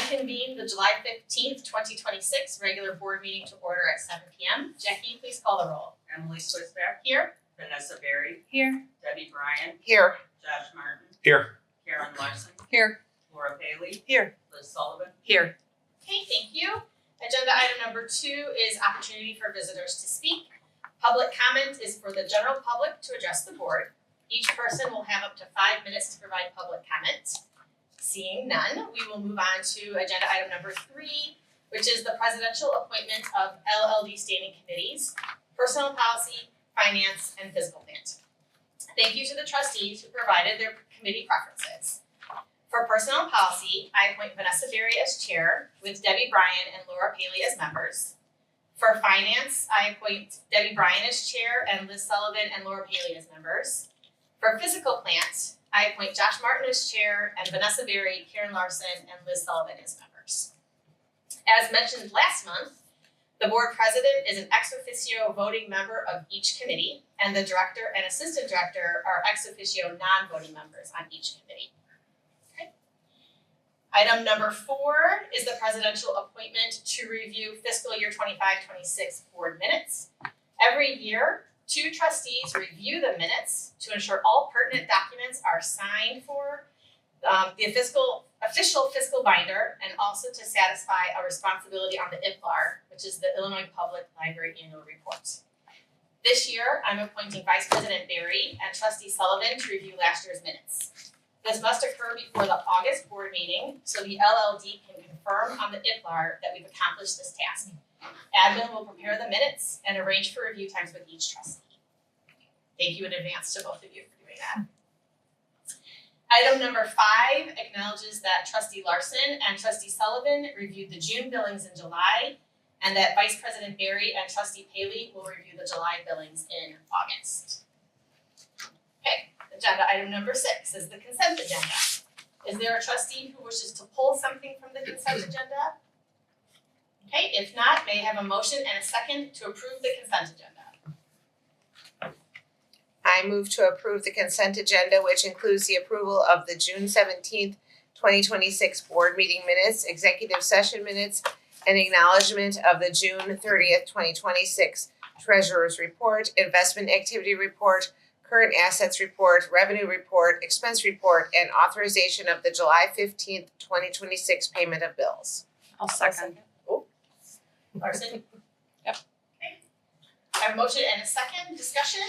convene the July 15th, 2026 regular board meeting to order at 7 p.m. Jackie, please call the roll. Emily Swisback. Here. Vanessa Berry. Here. Debbie Bryan. Here. Josh Martin. Here. Karen Larson. Here. Laura Bailey. Here. Liz Sullivan. Here. Okay, thank you. Agenda item number 2 is opportunity for visitors to speak. Public comment is for the general public to address the board. Each person will have up to 5 minutes to provide public comment. Seeing none, we will move on to agenda item number 3, which is the presidential appointment of LLD standing committees, personnel policy, finance, and fiscal plant. Thank you to the trustees who provided their committee preferences. For personnel policy, I appoint Vanessa Berry as chair with Debbie Bryan and Laura Paley as members. For finance, I appoint Debbie Bryan as chair and Liz Sullivan and Laura Paley as members. For physical plant, I appoint Josh Martin as chair and Vanessa Berry, Karen Larson, and Liz Sullivan as members. As mentioned last month, the board president is an ex officio voting member of each committee, and the director and assistant director are ex officio non-voting members on each committee. Okay. Item number 4 is the presidential appointment to review fiscal year 25-26 board minutes. Every year, 2 trustees review the minutes to ensure all pertinent documents are signed for the official fiscal binder, and also to satisfy a responsibility on the IPLAR, which is the Illinois Public Library Annual Report. This year, I'm appointing Vice President Berry and Trustee Sullivan to review last year's minutes. This must occur before the August board meeting, so the LLD can confirm on the IPLAR that we've accomplished this task. Admin will prepare the minutes and arrange for review times with each trustee. Thank you in advance to both of you for doing that. Item number 5 acknowledges that Trustee Larson and Trustee Sullivan reviewed the June billings in July, and that Vice President Berry and Trustee Paley will review the July billings in August. Okay, agenda item number 6 is the consent agenda. Is there a trustee who wishes to pull something from the consent agenda? Okay, if not, may I have a motion and a second to approve the consent agenda? I move to approve the consent agenda, which includes the approval of the June 17th, 2026 board meeting minutes, executive session minutes, and acknowledgement of the June 30th, 2026 treasurer's report, investment activity report, current assets report, revenue report, expense report, and authorization of the July 15th, 2026 payment of bills. I'll second. Larson? Yep. Okay. I have a motion and a second. Discussion?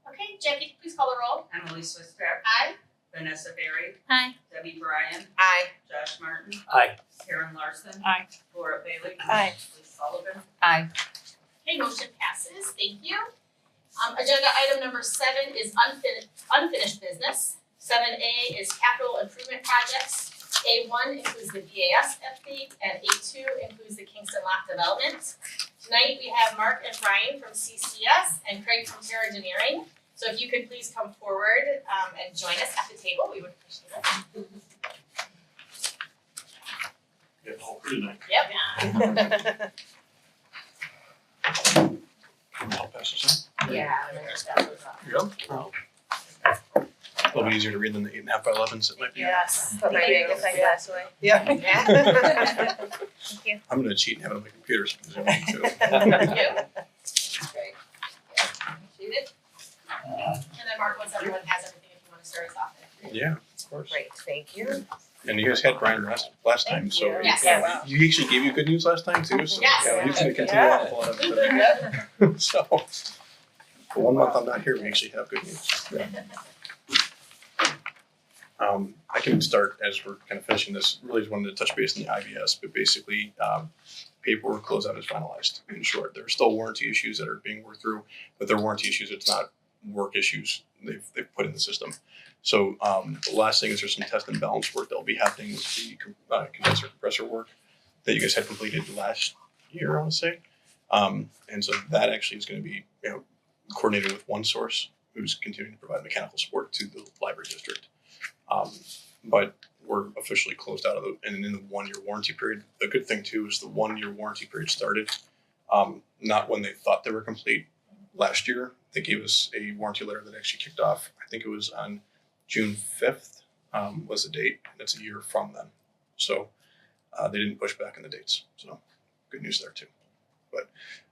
Okay, Jackie, please call the roll. Emily Swisback. Aye. Vanessa Berry. Aye. Debbie Bryan. Aye. Josh Martin. Aye. Karen Larson. Aye. Laura Bailey. Aye. Liz Sullivan. Aye. Okay, motion passes. Thank you. Agenda item number 7 is unfinished business. 7A is capital improvement projects. A1 includes the VAS update, and A2 includes the Kingston Lot development. Tonight we have Mark and Brian from CCS and Craig from Terra Engineering. So if you could please come forward and join us at the table, we would appreciate it. Get all pretty nice. Yep. I'll pass this on. Yeah, and then just pass those off. Here you go. A little bit easier to read than the 8.5 by 11s. It might be. Yes. Put my glass away. Yeah. Thank you. I'm gonna cheat and have it on my computer. So Thank you. Great. Yeah, appreciate it. And then Mark, once everyone has everything, if you want to start us off. yeah, of course. Great, thank you. And you guys had Brian last time, so you. Yes. yeah, he actually gave you good news last time too. So Yes. yeah, he's gonna continue Yeah. on with a lot of it. So for 1 month I'm not here, we actually have good news. Yeah. I can start as we're kind of finishing this. Really just wanted to touch base on the IBS, but basically paperwork closeout is finalized. In short, there are still warranty issues that are being worked through, but they're warranty issues. It's not work issues they've put in the system. So the last thing is there's some test and balance work that will be happening with the condenser compressor work that you guys had completed last year, I want to say. And so that actually is going to be coordinated with OneSource, who's continuing to provide mechanical support to the library district. But we're officially closed out of and in the 1 year warranty period. The good thing too is the 1 year warranty period started not when they thought they were complete last year. They gave us a warranty letter that actually kicked off. I think it was on June 5th was the date. That's a year from then. So They didn't push back on the dates, so good news there too. But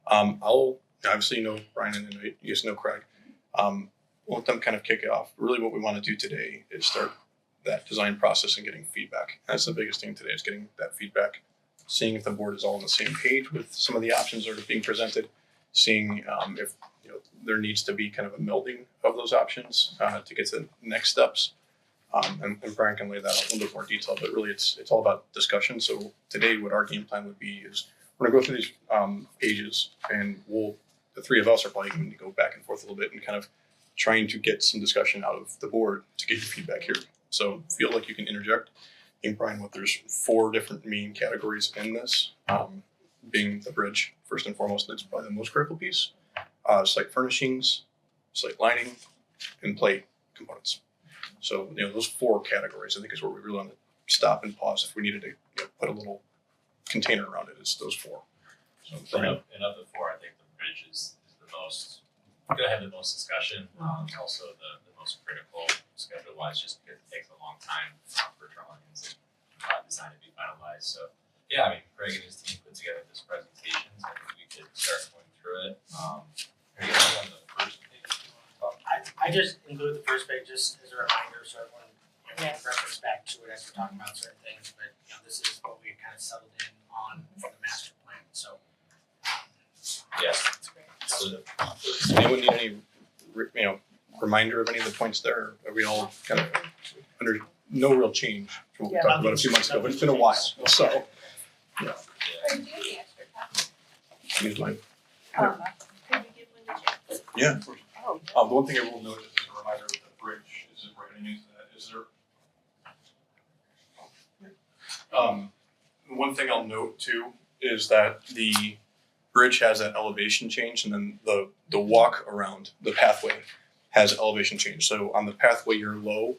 I'll obviously know Brian and you guys know Craig. We'll let them kind of kick it off. Really what we want to do today is start that design process and getting feedback. That's the biggest thing today, is getting that feedback, seeing if the board is all on the same page with some of the options that are being presented, seeing if there needs to be kind of a melding of those options to get to the next steps. And Brian can lay that out in a little bit more detail, but really it's all about discussion. So today what our game plan would be is we're gonna go through these pages, and the three of us are probably going to go back and forth a little bit and kind of trying to get some discussion out of the board to get your feedback here. So feel like you can interject. I think, Brian, there's 4 different main categories in this, being the bridge first and foremost. That's probably the most critical piece. Site furnishings, site lining, and plate components. So those 4 categories I think is where we really want to stop and pause if we needed to put a little container around it. It's those 4. So Brian. And of the 4, I think the bridge is the most, gonna have the most discussion, also the most critical schedule wise, just because it takes a long time for drawings and design to be finalized. So yeah, I mean, Craig and his team put together this presentation, so I think we could start going through it. Are you on the first page you want to talk about? I just include the first page just as a reminder, so everyone can reference back to it as we're talking about certain things, but this is what we kind of settled in on for the master plan, so. Yes. That's great. So Does anyone need any reminder of any of the points there? Are we all kind of under no real change from what we talked about a few months ago, but it's been a while, so. yeah. Or do you have the extra copy? Use mine. Could you give one to Jay? Yeah, of course. Oh. The one thing I will note as a reminder with the bridge is if we're gonna use that, is there. One thing I'll note too is that the bridge has that elevation change, and then the walk around the pathway has elevation change. So on the pathway, you're low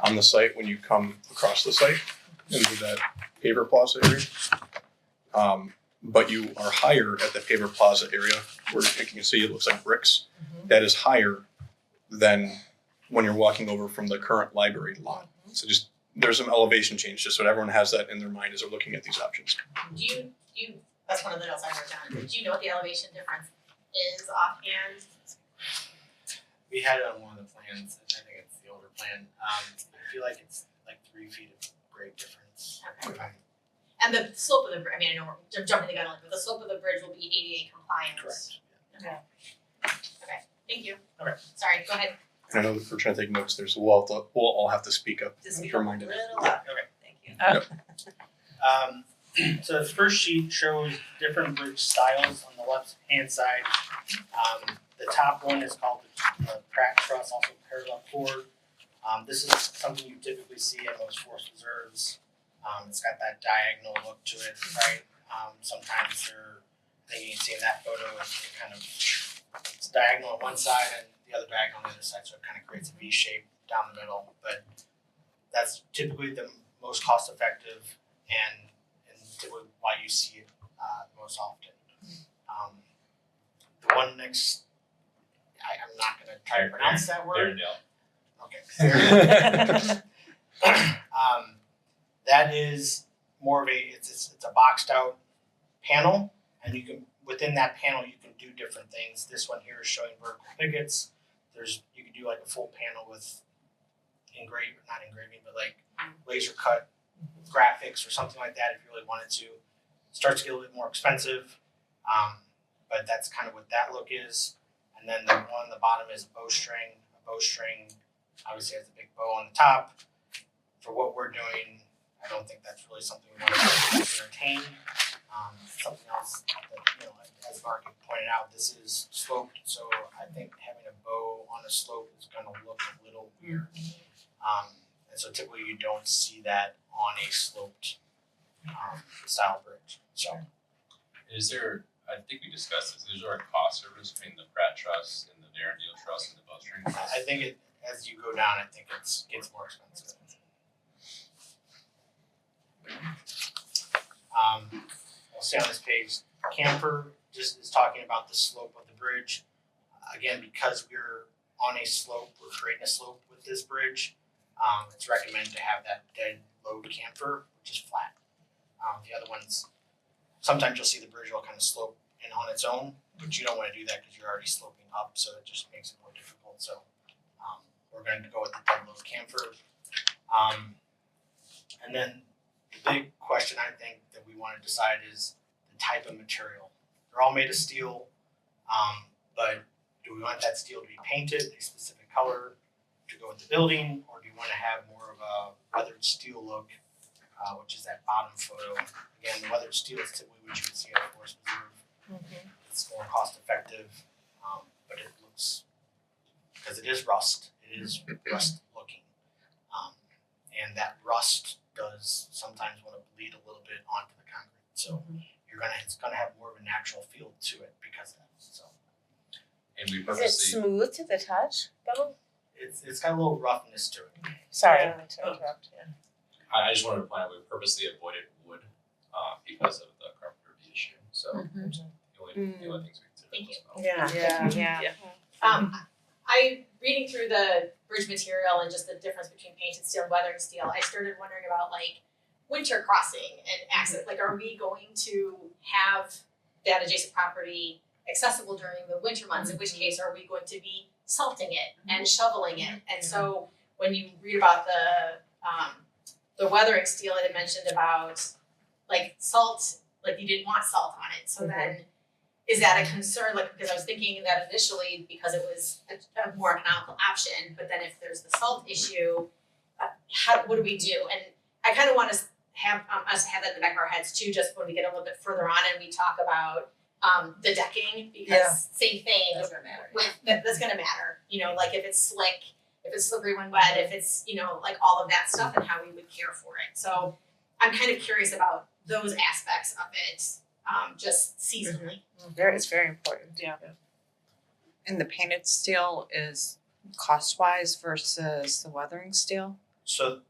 on the site when you come across the site into that paver plaza area. But you are higher at the paver plaza area where you can see it looks like bricks. That is higher than when you're walking over from the current library lot. So just there's some elevation change, just so everyone has that in their mind as they're looking at these options. Do you, that's one of the notes I wrote down. Do you know what the elevation difference is offhand? We had it on one of the plans, I think it's the older plan, I feel like it's like 3 feet of grade difference. Okay. And the slope of the bridge, I mean, I know we're jumping the gun, but the slope of the bridge will be ADA compliant. Correct. Okay, thank you. Okay. Sorry, go ahead. I know that we're trying to take notes there, so we'll all have to speak up. Just be to a remind little it. loud. Okay. Thank you. So the first sheet shows different bridge styles on the left hand side. The top one is called the Pratt truss, also parallel cord. This is something you typically see at most forest reserves. It's got that diagonal look to it, right? Sometimes I think you can see in that photo, it's diagonal on one side and the other diagonal on the other side, so it kind of creates a V shape down the middle. But that's typically the most cost effective and typically why you see it most often. The one next, I'm not gonna try to pronounce that word. Darendale. Okay. That is more of it's a boxed out panel, and you can within that panel you can do different things. This one here is showing vertical pickets. You can do like a full panel with not engraving, but like laser cut graphics or something like that if you really wanted to. It starts to get a little bit more expensive, but that's kind of what that look is. And then the one on the bottom is a bowstring. A bowstring obviously has a big bow on the top. For what we're doing, I don't think that's really something we want to entertain. Something else that, as Mark had pointed out, this is sloped, so I think having a bow on a slope is going to look a little weird. And so typically you don't see that on a sloped style bridge. So Is there, I think we discussed this, is there a cost difference between the Pratt truss and the Darendale truss and the bowstring truss? I think as you go down, I think it gets more expensive. We'll see on this page, camper just is talking about the slope of the bridge. Again, because we're on a slope, we're creating a slope with this bridge, it's recommended to have that dead load camper, which is flat. The other ones, sometimes you'll see the bridge will kind of slope in on its own, but you don't want to do that because you're already sloping up, so it just makes it more difficult. So we're going to go with the dead load camphor. And then the big question I think that we want to decide is the type of material. They're all made of steel, but do we want that steel to be painted a specific color to go with the building, or do you want to have more of a weathered steel look, which is that bottom photo? Again, the weathered steel is typically what you would see at a forest reserve. It's more cost effective, but it looks, because it is rust, it is rust looking. And that rust does sometimes want to bleed a little bit onto the concrete. So it's gonna have more of a natural feel to it because of that. So And we Is it purposely, smooth to the touch, though? it's got a little roughness to it. Sorry, Yeah. I meant to interrupt. Yeah. I just wanted to point out, we purposely avoided wood, because of the carpenter bee issue, so the only things we considered was metal. Yeah. Reading through the bridge material and just the difference between painted steel and weathered steel, I started wondering about like winter crossing and access. Like, are we going to have that adjacent property accessible during the winter months? In which case, are we going to be salting it and shoveling it? And so, when you read about the weathering steel, it had mentioned about like salt, like you didn't want salt on it. So then, is that a concern? Like, because I was thinking that initially because it was a more economical option, but then if there's the salt issue, what do we do? And I kind of want to have us have that in the back of our heads too, just when we get a little bit further on and we talk about the decking, because same thing. That's gonna matter. That's gonna matter. You know, like if it's slick, if it's slippery when wet, if it's, you know, like all of that stuff and how we would care for it. So I'm kind of curious about those aspects of it, just seasonally. It's very important. Yeah. And the painted steel is cost-wise versus the weathering steel? So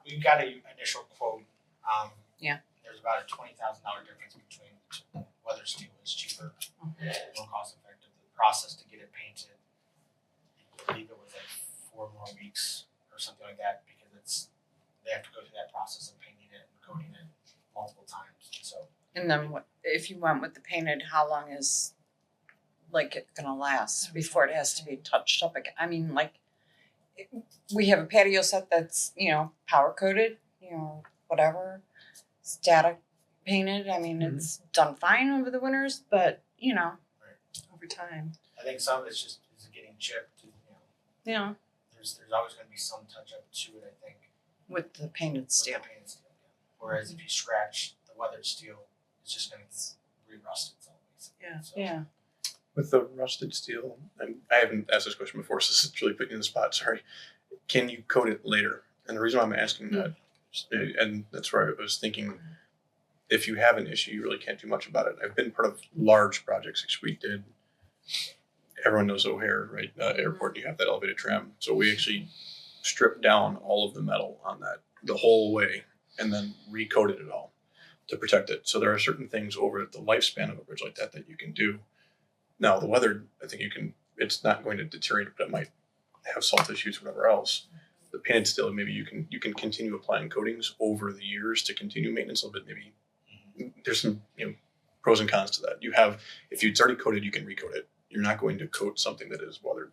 we got an initial quote. Yeah. There's about a $20,000 difference between the two. Weathered steel is cheaper, more cost effective. The process to get it painted, I believe it was like 4 more weeks or something like that, because they have to go through that process of painting it and coating it multiple times. So And then what, if you went with the painted, how long is like it gonna last before it has to be touched up again? I mean, like, we have a patio set that's, powder coated, whatever, static painted. I mean, it's done fine over the winters, but, over time, I think some of it's just is getting chipped. There's always going to be some touch up to it. I think. with the painted With steel. the painted steel, yeah. Whereas if you scratch the weathered steel, it's just going to re-rust itself. Basically. So, Yeah. With the rusted steel, and I haven't asked this question before, so this is really putting you in the spot, sorry. Can you coat it later? And the reason why I'm asking that, and that's where I was thinking, if you have an issue, you really can't do much about it. I've been part of large projects. We did, everyone knows O'Hare, right? Airport, you have that elevated tram. So we actually stripped down all of the metal on that the whole way and then recoated it all to protect it. So there are certain things over the lifespan of a bridge like that that you can do. Now, the weathered, I think it's not going to deteriorate, but it might have salt issues, whatever else. The painted steel, maybe you can continue applying coatings over the years to continue maintenance a little bit. Maybe there's some pros and cons to that. If it's already coated, you can recoat it. You're not going to coat something that is weathered.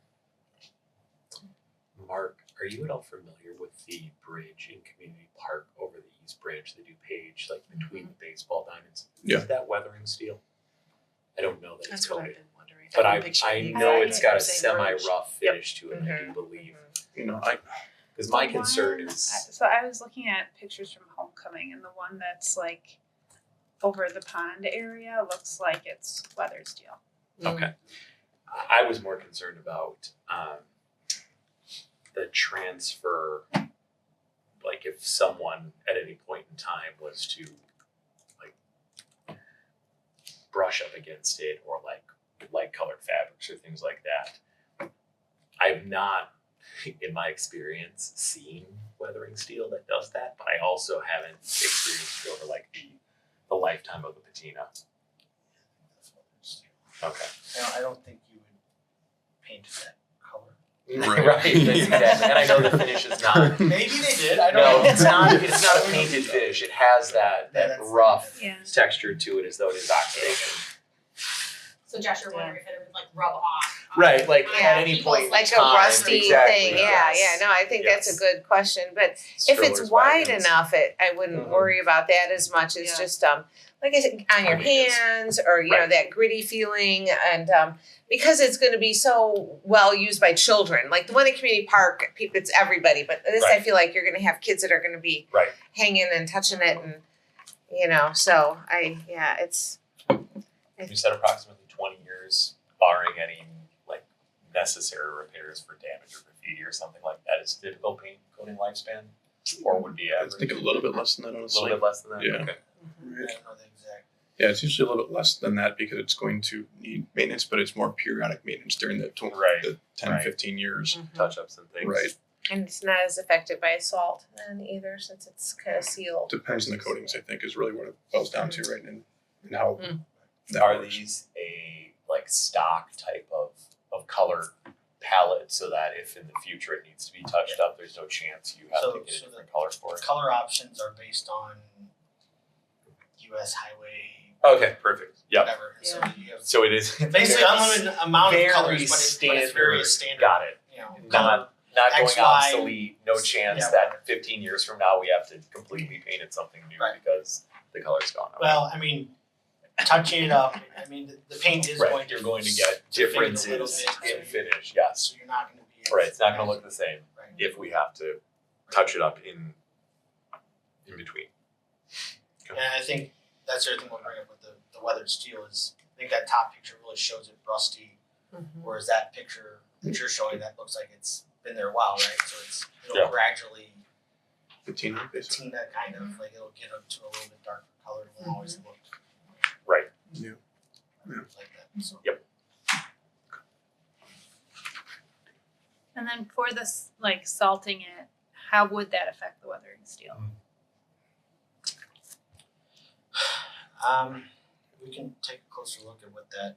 Mark, are you at all familiar with the bridge in Community Park over the East Bridge, the DuPage, like between the baseball diamonds? Yeah. Is that weathering steel? I don't know that it's That's what I've coated, been wondering. but I've been picturing I the know exact it's got a same bridge. semi-rough finish to it, I do believe. Because my The concern one- is, So I was looking at pictures from Homecoming, and the one that's like over the pond area looks like it's weathered steel. okay. I was more concerned about the transfer, like if someone at any point in time was to like brush up against it or like light colored fabrics or things like that. I've not, in my experience, seen weathering steel that does that, but I also haven't experienced it over like the lifetime of the patina. That's weathered steel. Okay. I don't think you would paint it that color. Right. Right, that's exactly, and I know the finish is not, Maybe they did, I don't no, know. it's not a painted finish, it has that that's- rough Yeah. texture to it as though it is oxidation. So Josh, you're wondering if it would like rub off. Right, like Yeah, at any people's, point in Like time, a rusty exactly, thing, yes. no, I think that's a Yes. good question, but if it's Strollers, wide wagons. enough, I wouldn't Mhm. worry about that as much, it's Yeah. just, like I said, on your I think it's- hands, or, you know, Right. that gritty feeling, and, because it's gonna be so well used by children, like the one at Community Park, it's everybody, but this, I Right. feel like you're gonna have kids that are gonna be Right. hanging and touching it, and, you know, so it's, You said approximately 20 years, barring any like necessary repairs for damage or graffiti or something like that. Is typical paint coating lifespan, or would be I average? think a little bit less than that, A honestly. little bit less than that. Yeah. Okay. I don't know the exact. Yeah, it's usually a little bit less than that because it's going to need maintenance, but it's more periodic maintenance during the, Right. the 10, Right. 15 years. Touch ups and things. Right. and it's not as affected by salt then either, since it's kind of sealed. Depends on the coatings, I think, is really what it boils down to, right? And how Mm. that Are works. these a like stock type of color palette so that if in the future it needs to be touched up, there's no chance you have So- to get a so different color for The it? color options are based on US highway, Okay, perfect. Yep. whatever, so you have So it is basically unlimited amount of colors, but it's very standard, Got it. you know, Not going X, Y, obsolete. No chance yeah. that 15 years from now we have to completely paint it something new Right. because the color's gone. Well, I mean, touching it up, I mean, the paint is Right, going to. you're going to get fade a differences little bit, in finish. Yes. So you're not gonna be. Right. It's not going to look the same Right. if we have to touch it up in between. And I think that's the other thing we'll bring up with the weathered steel is, I think that top picture really shows it rusty, whereas that picture that you're showing, that looks like it's been there a while, right? So it'll Yeah. gradually Patina, basically. patina kind of, like it'll get up to a little bit darker color, it won't always look Right. Yeah. Yeah. like that, so. And then for this, like salting it, how would that affect the weathering steel? We can take a closer look at what that,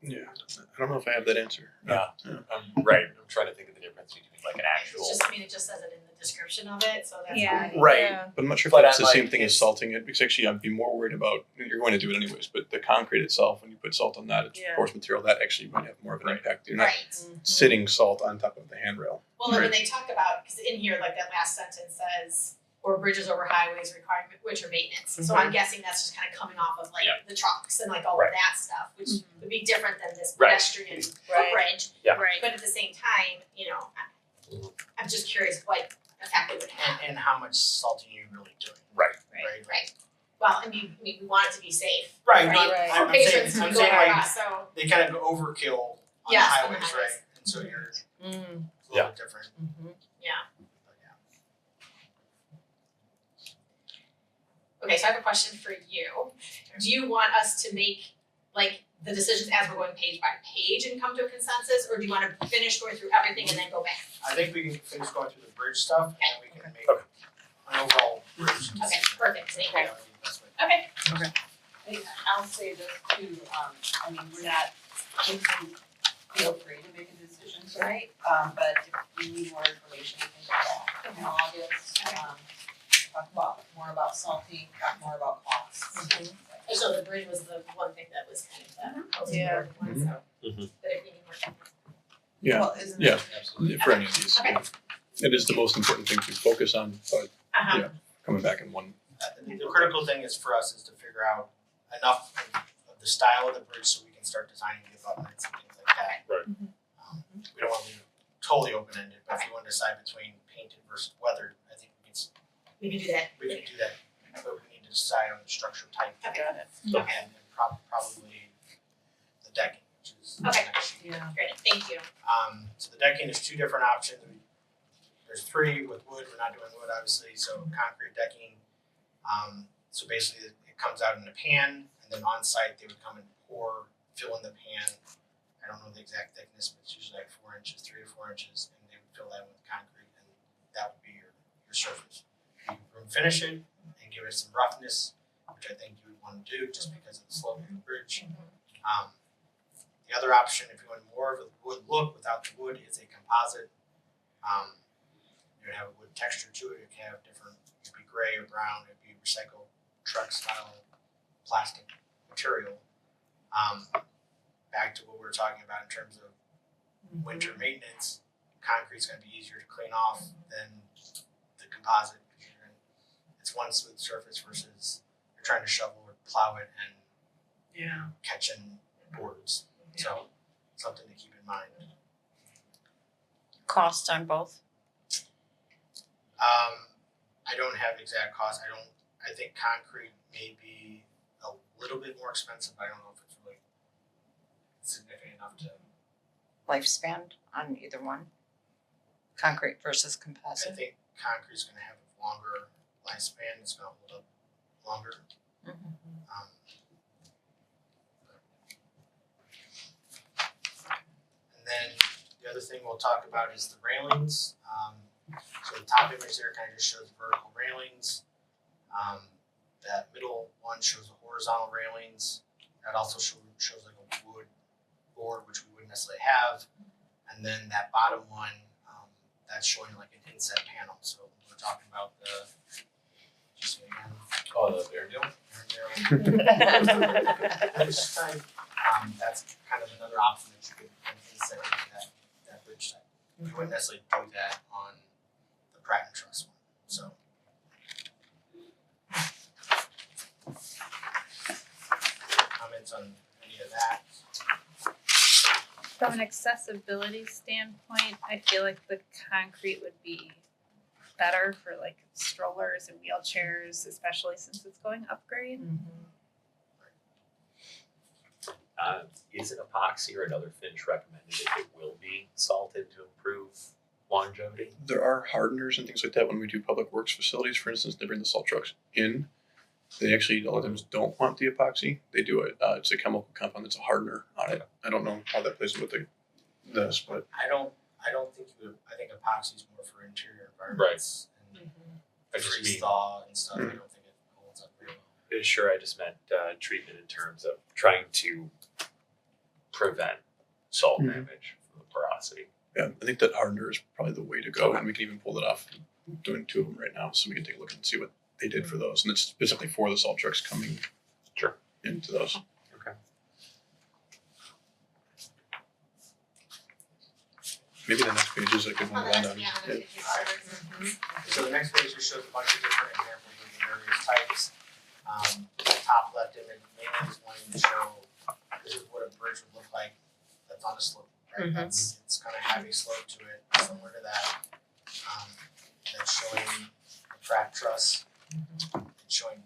Yeah. I don't know if I have that answer. Yeah. Right. I'm trying to think of the difference between like an actual. It's just, I mean, it just says it in the description of it, so that's Yeah. why. Right. Yeah. But I'm not sure if But that's I'm the same like, thing as it's- salting it, because actually I'd be more worried about, you're going to do it anyways, but the concrete itself, when you put salt on that, it's Yeah. coarse material, that actually might have more of an Right. impact. You're not Right. sitting salt on top of the handrail. Well, and when they talk about, because in here, like that last sentence says, or bridges over highways requiring winter maintenance. So I'm guessing that's just kind of coming off of like Yeah. the trucks and like all Right. of that stuff, which would be different than this Right. pedestrian Right. bridge. Yeah. Right. But at the same time, you know, I'm just curious what effect it would have. and how much salting you're really doing, Right. right? Right. Well, I mean, we want it to be safe. Right, Right. no, Right. For I'm saying, patrons who I'm go saying like, across, so they kind of go overkill on the Yes, on the highways, highways. right? And so you're it's a Yeah. little different, yeah. but yeah. Okay, so I have a question for you. Do you want us to make like the decisions as we're going page by page and come to a consensus, or do you want to finish going through everything and then go back? I think we can finish going through the bridge stuff and we can make Okay. an overall bridge decision. Okay, perfect, thank you. That would be the best way. Okay, I'll say this too, I mean, we're not, you can feel free to make a decision tonight, but if you need more information, you can go back in August, talk about, more about salting, talk more about costs. so the bridge was the one thing that was kind of the most important one, so. Mhm. But if we need more. Yeah. Well, isn't Yeah. it? Absolutely. For any of these. Okay. It is the most important thing to focus on, but Uh-huh. coming back in one. The critical thing is for us is to figure out enough of the style of the bridge so we can start designing the abutments and things like that. Right. We don't want to leave it totally open-ended, but if you want to decide between painted versus weathered, I think We can do that. we can do that, but we need to decide on the structure type. Okay. Got it. And probably the decking, which is the Okay. next sheet. Yeah. Great, thank you. So the decking is two different options. There's three with wood, we're not doing wood obviously, so concrete decking. So basically it comes out in a pan and then on site they would come and fill in the pan. I don't know the exact thickness, but it's usually like 4 inches, 3 to 4 inches, and they would fill that with concrete and that would be your surface. You can room finish it and give it some roughness, which I think you would want to do just because of the slope of the bridge. The other option, if you want more of a wood look without the wood, is a composite. It would have a wood texture to it. It can have different, it could be gray or brown, it could be recycled truck style plastic material. Back to what we were talking about in terms of winter maintenance, concrete's gonna be easier to clean off than the composite. It's one smooth surface versus you're trying to shovel or plow it and catching boards. So something to keep in mind. Cost on both? I don't have exact costs. I think concrete may be a little bit more expensive, but I don't know if it's really significant enough to. Lifespan on either one? Concrete versus I composite? think concrete's gonna have a longer lifespan. It's gonna hold up longer. Mhm. And then the other thing we'll talk about is the railings. So the top image there kind of just shows vertical railings. That middle one shows the horizontal railings. That also shows like a wood board, which we wouldn't necessarily have. And then that bottom one, that's showing like an inset panel. So we're talking about the, just again, Oh, the bear deal? bridge type. That's kind of another option that you could inset into that bridge type. You wouldn't necessarily do that on the Pratt and Truss one. So. Comments on any of that? From an accessibility standpoint, I feel like the concrete would be better for like strollers and wheelchairs, especially since it's going upgrade. Is an epoxy or another finish recommended if it will be salted to improve longevity? There are hardeners and things like that when we do public works facilities. For instance, they bring the salt trucks in. They actually a lot of times don't want the epoxy. They do it. It's a chemical compound that's a hardener on it. I don't know how that plays with this, but I don't think you would, I think epoxy is more for interior environments. And I just freeze mean, thaw and stuff. I don't think it holds up very well. sure, I just meant treatment in terms of trying to prevent salt Mhm. damage from the porosity. yeah, I think that hardener is probably the way to go, and we can even pull it off. I'm doing 2 of them right now, so we can take a look and see what they did for those, and it's specifically for the salt trucks coming Sure. into those. Okay. Maybe the next page is a good one to land on. Yeah, Yeah. So the next page just shows a bunch of different examples of the various types. The top left image mainly is wanting to show this is what a bridge would look like that's on a slope, right? It's gonna have a slope to it, similar to that. That's showing the Pratt truss. It's showing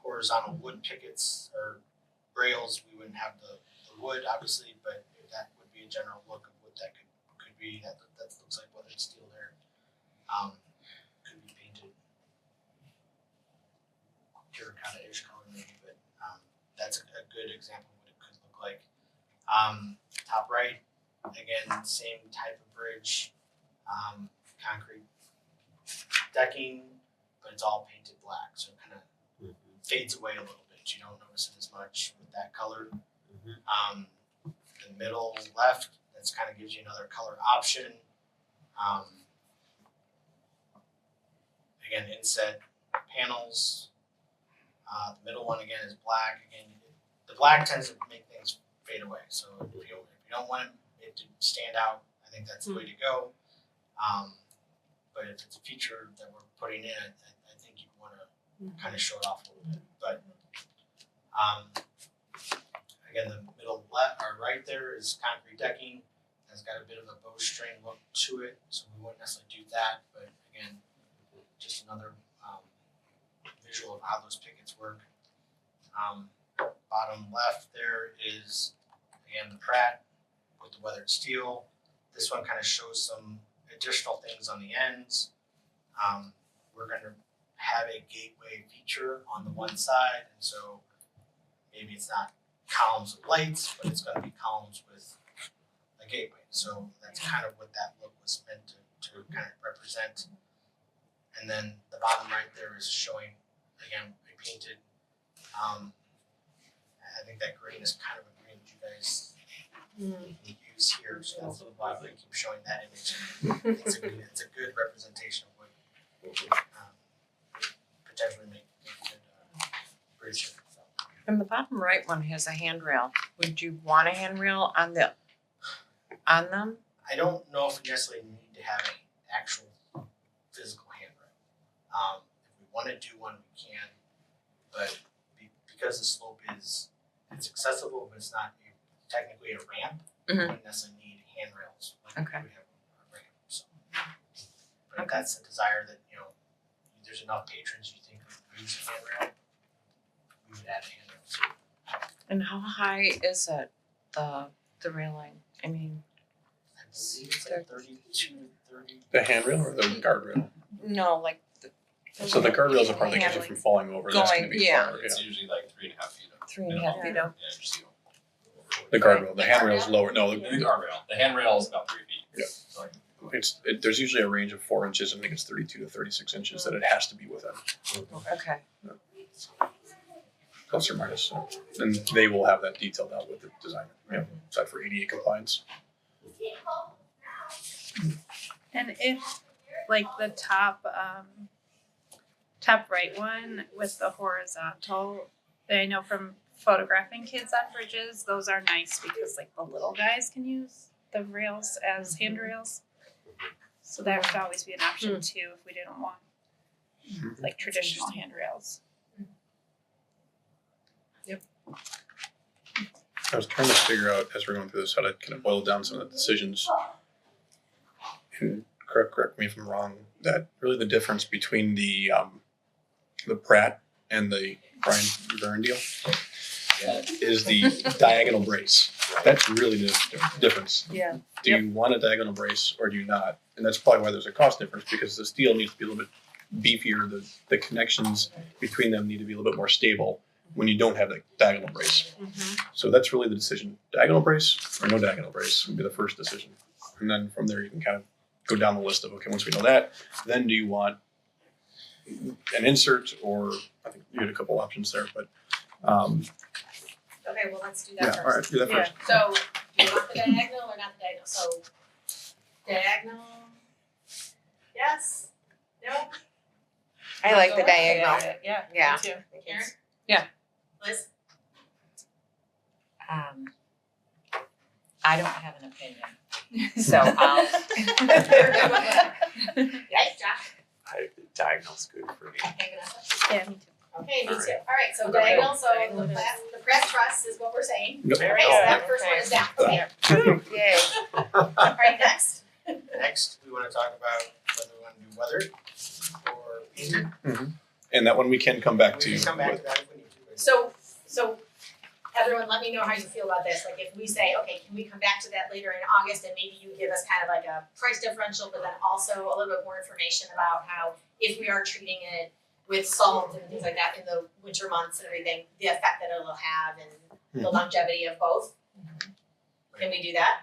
horizontal wood pickets or rails. We wouldn't have the wood obviously, but that would be a general look of what that could be. That looks like weathered steel there. Could be painted terracotta-ish color maybe, but that's a good example of what it could look like. Top right, again, same type of bridge, concrete decking, but it's all painted black, so it kind of fades away a little bit. You don't notice it as much with that color. The middle left, that's kind of gives you another color option. Again, inset panels. The middle one again is black. Again, the black tends to make things fade away. So if you don't want it to stand out, I think that's the way to go. But if it's a feature that we're putting in, I think you want to kind of show it off a little bit. But again, the middle left or right there is concrete decking. It's got a bit of a bowstring look to it, so we wouldn't necessarily do that. But again, just another visual of how those pickets work. Bottom left there is again the Pratt with the weathered steel. This one kind of shows some additional things on the ends. We're going to have a gateway feature on the one side, and so maybe it's not columns of lights, but it's going to be columns with a gateway. So that's kind of what that look was meant to kind of represent. And then the bottom right there is showing, again, we painted, I think that green is kind of a green that you guys use here, so that's why we keep showing that image. It's a good representation of what potentially make good bridge. And the bottom right one has a handrail. Would you want a handrail on them? I don't know if we necessarily need to have an actual physical handrail. If we wanna do one, we can, but because the slope it's accessible, but it's not technically a ramp, we wouldn't necessarily need handrails like we would have a ramp, so. But if that's a desire that, there's enough patrons you think would use a handrail, we would add a handrail too. And how high is it, the railing? I mean, I believe it's like 32 to 30. The handrail or the guardrail? no, like So the guardrail is the part that keeps you from falling over, that's gonna be Yeah. far, It's usually like 3.5 feet up. 3.5 feet up. Yeah, just so. The guardrail, the handrail is lower, no, The guardrail, the handrail is about 3 feet. Yeah. So like, there's usually a range of 4 inches, I think it's 32 to 36 inches that it has to be within, Okay. plus or minus, so. And they will have that detailed out with the designer, aside for ADA compliance. And if like the top right one with the horizontal, I know from photographing kids on bridges, those are nice because like the little guys can use the rails as handrails. So that would always be an option too if we didn't want like traditional handrails. I was trying to figure out, as we're going through this, how to kind of boil down some of the decisions. And correct me if I'm wrong, that really the difference between the Pratt and the Brian Vern deal is the diagonal brace. That's really the difference. Yeah. Do you want a diagonal brace or do you not? And that's probably why there's a cost difference, because the steel needs to be a little bit beefier. The connections between them need to be a little bit more stable when you don't have the diagonal brace. So that's really the decision. Diagonal brace or no diagonal brace would be the first decision. And then from there you can kind of go down the list of, okay, once we know that, then do you want an insert, or I think you had a couple options there, but Okay, well, let's do that yeah, first. all right, do that first. So, do you want the diagonal or not the diagonal? So, diagonal, yes, no? I like the Go ahead. diagonal. Yeah, Yeah. me too. Karen? Yeah. Liz? I don't have an opinion, so I'll. Yes, Josh? Diagonal's good for me. Okay, Vanessa? Yeah, me too. Okay, me All too. Alright, so Okay. diagonal, so Diagonal the is- press truss is what we're saying. Yep. Alright, so that first one is down. Okay. Yay. Alright, next. Next, we wanna talk about whether we wanna do weathered or painted. And that one we can come back to. We can come back to that if we need to. So everyone, let me know how you feel about this. Like if we say, okay, can we come back to that later in August and maybe you give us kind of like a price differential, but then also a little bit more information about how if we are treating it with salt and things like that in the winter months and everything, the effect that it'll have and the longevity of both. Can we do that?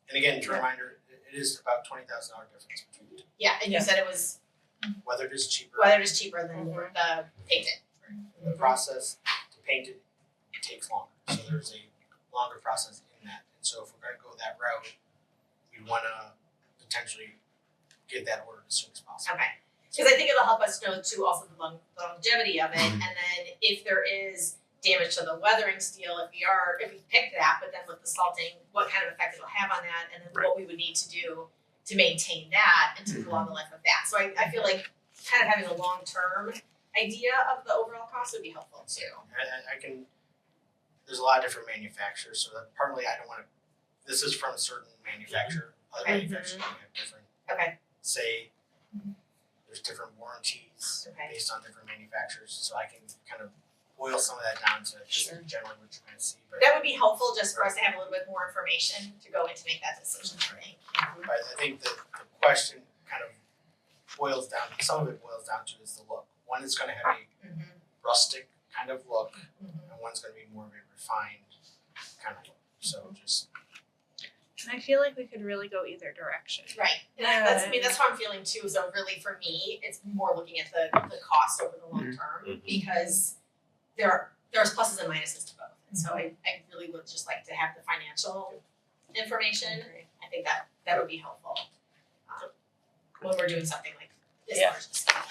And again, just a reminder, it is about $20,000 difference between the two. Yeah, and you said it was Weathered is cheaper. whether it's cheaper than the painted. The process to paint it, it takes longer. So there's a longer process in that. And so if we're gonna go that route, we wanna potentially get that ordered as soon as possible. Okay, because I think it'll help us know too also the longevity of it, and then if there is damage to the weathering steel, if we pick that, but then with the salting, what kind of effect it'll have on that, and then what we would need to do to maintain that and to prolong the life of that. So I feel like kind of having a long-term idea of the overall cost would be helpful too. I can, there's a lot of different manufacturers, so that partly I don't wanna, this is from a certain manufacturer. Other Okay. manufacturers may have different, Okay, say, there's different warranties Okay. based on different manufacturers, so I can kind of boil some of that down to just generally what you're gonna see, but that would be helpful just for us to have a little bit more information to go in to make that decision, right? but I think that the question kind of boils down, some of it boils down to is the look. One is gonna have a rustic kind of look, and one's gonna be more of a refined kind of look, so just. And I feel like we could really go either direction. Right, and that's how I'm feeling too, so really for me, it's more looking at the cost over the long term, because there's pluses and minuses to both. So I really would just like to have the financial information. I think that would be helpful when we're doing something like this Yeah. large scale.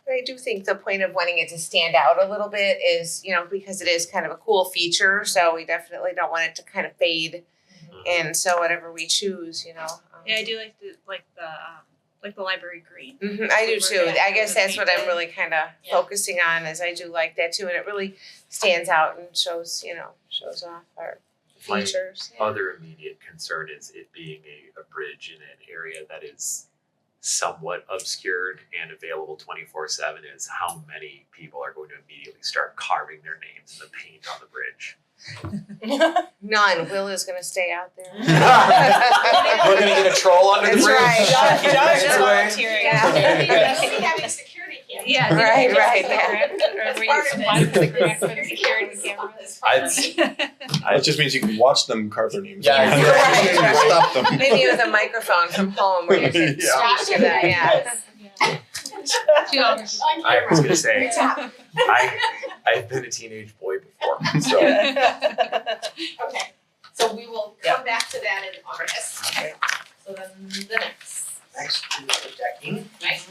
But I do think the point of wanting it to stand out a little bit is, because it is kind of a cool feature, so we definitely don't want it to kind of fade. And so whatever we choose, Yeah, I do like the library green. I do too. We're I guess that's what I'm painted. really kind of Yeah. focusing on, is I do like that too, and it really stands out and shows off our My features. other immediate concern is it being a bridge in an area that is somewhat obscured and available 24/7 is how many people are going to immediately start carving their names in the paint on the bridge. None. Will is gonna stay out there. We're gonna get a troll under the That's bridge. right. Josh is It's away. volunteering. Yeah. Maybe having a security camera. Yeah. Right, right, Or we Part of apply it. for the grant for the security cameras. That just means you can watch them carve their names. Yeah, on. right. You can stop them. Maybe with a microphone from home where you can Yeah. speak to them. Yeah. I was gonna say, Good job. I've been a teenage boy before, so Okay, so we will come back to that in August. Okay. So then the next, Next is the decking. right?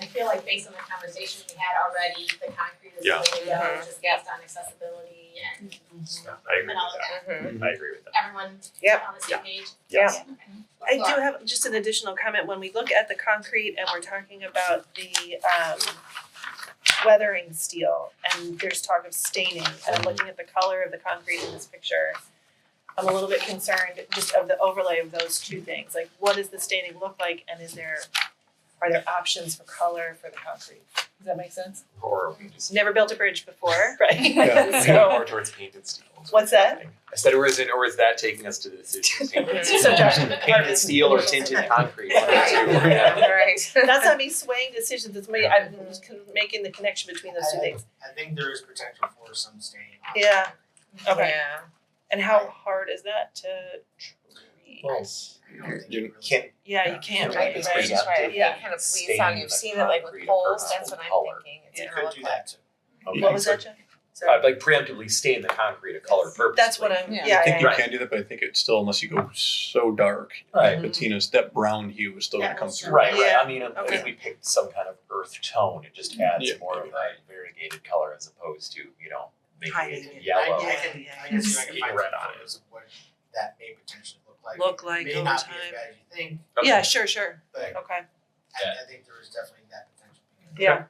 I feel like based on the conversation we had already, the concrete is the Yeah. way to go, just based on accessibility and I agree all with of that. Mhm. I agree with that. everyone Yep. on the same page. Yes. I do have just an additional comment. When we look at the concrete and we're talking about the weathering steel and there's talk of staining, and I'm looking at the color of the concrete in this picture, I'm a little bit concerned just of the overlay of those two things. Like, what does the staining look like, and are there options for color for the concrete? Does that make sense? Or we just Never built a bridge before, right? Yeah. So, more towards painted steel. what's that? I said, or is that taking us to the decision of painted steel? So Josh, Painted steel or tinted concrete. Right. that's not me swaying decisions, it's me, I'm just making the connection between those two things. I think there is potential for some staining. Yeah. Okay, Yeah. and how hard is that to treat? Well, I don't think You it really- Can Yeah, you can't, Right, right, it's right. pretty just right. Yeah. It kind of bleeds Stain on. You've the seen it like with concrete poles. of That's what I'm color. thinking. It's You gonna could look do like. that too. Okay. What was that, Jen? Sorry. Like preemptively stain the concrete a color purposely. That's what I'm, Yeah. yeah, I think yeah, you Right. can do that, but I think it's still, unless you go so dark, Right. Betina's, that brown hue is still gonna come through. Right, Yeah. I mean, Okay. if we picked some kind of earth tone, it just adds Yeah. more of a variegated color as opposed to, making Hiding it it. yellow. I can see if I can Getting find red some on it. photos of what that may potentially look like. Look like It may over not be time. as bad as you think, Okay. Yeah, sure, but okay, I think there is definitely that potential. yeah,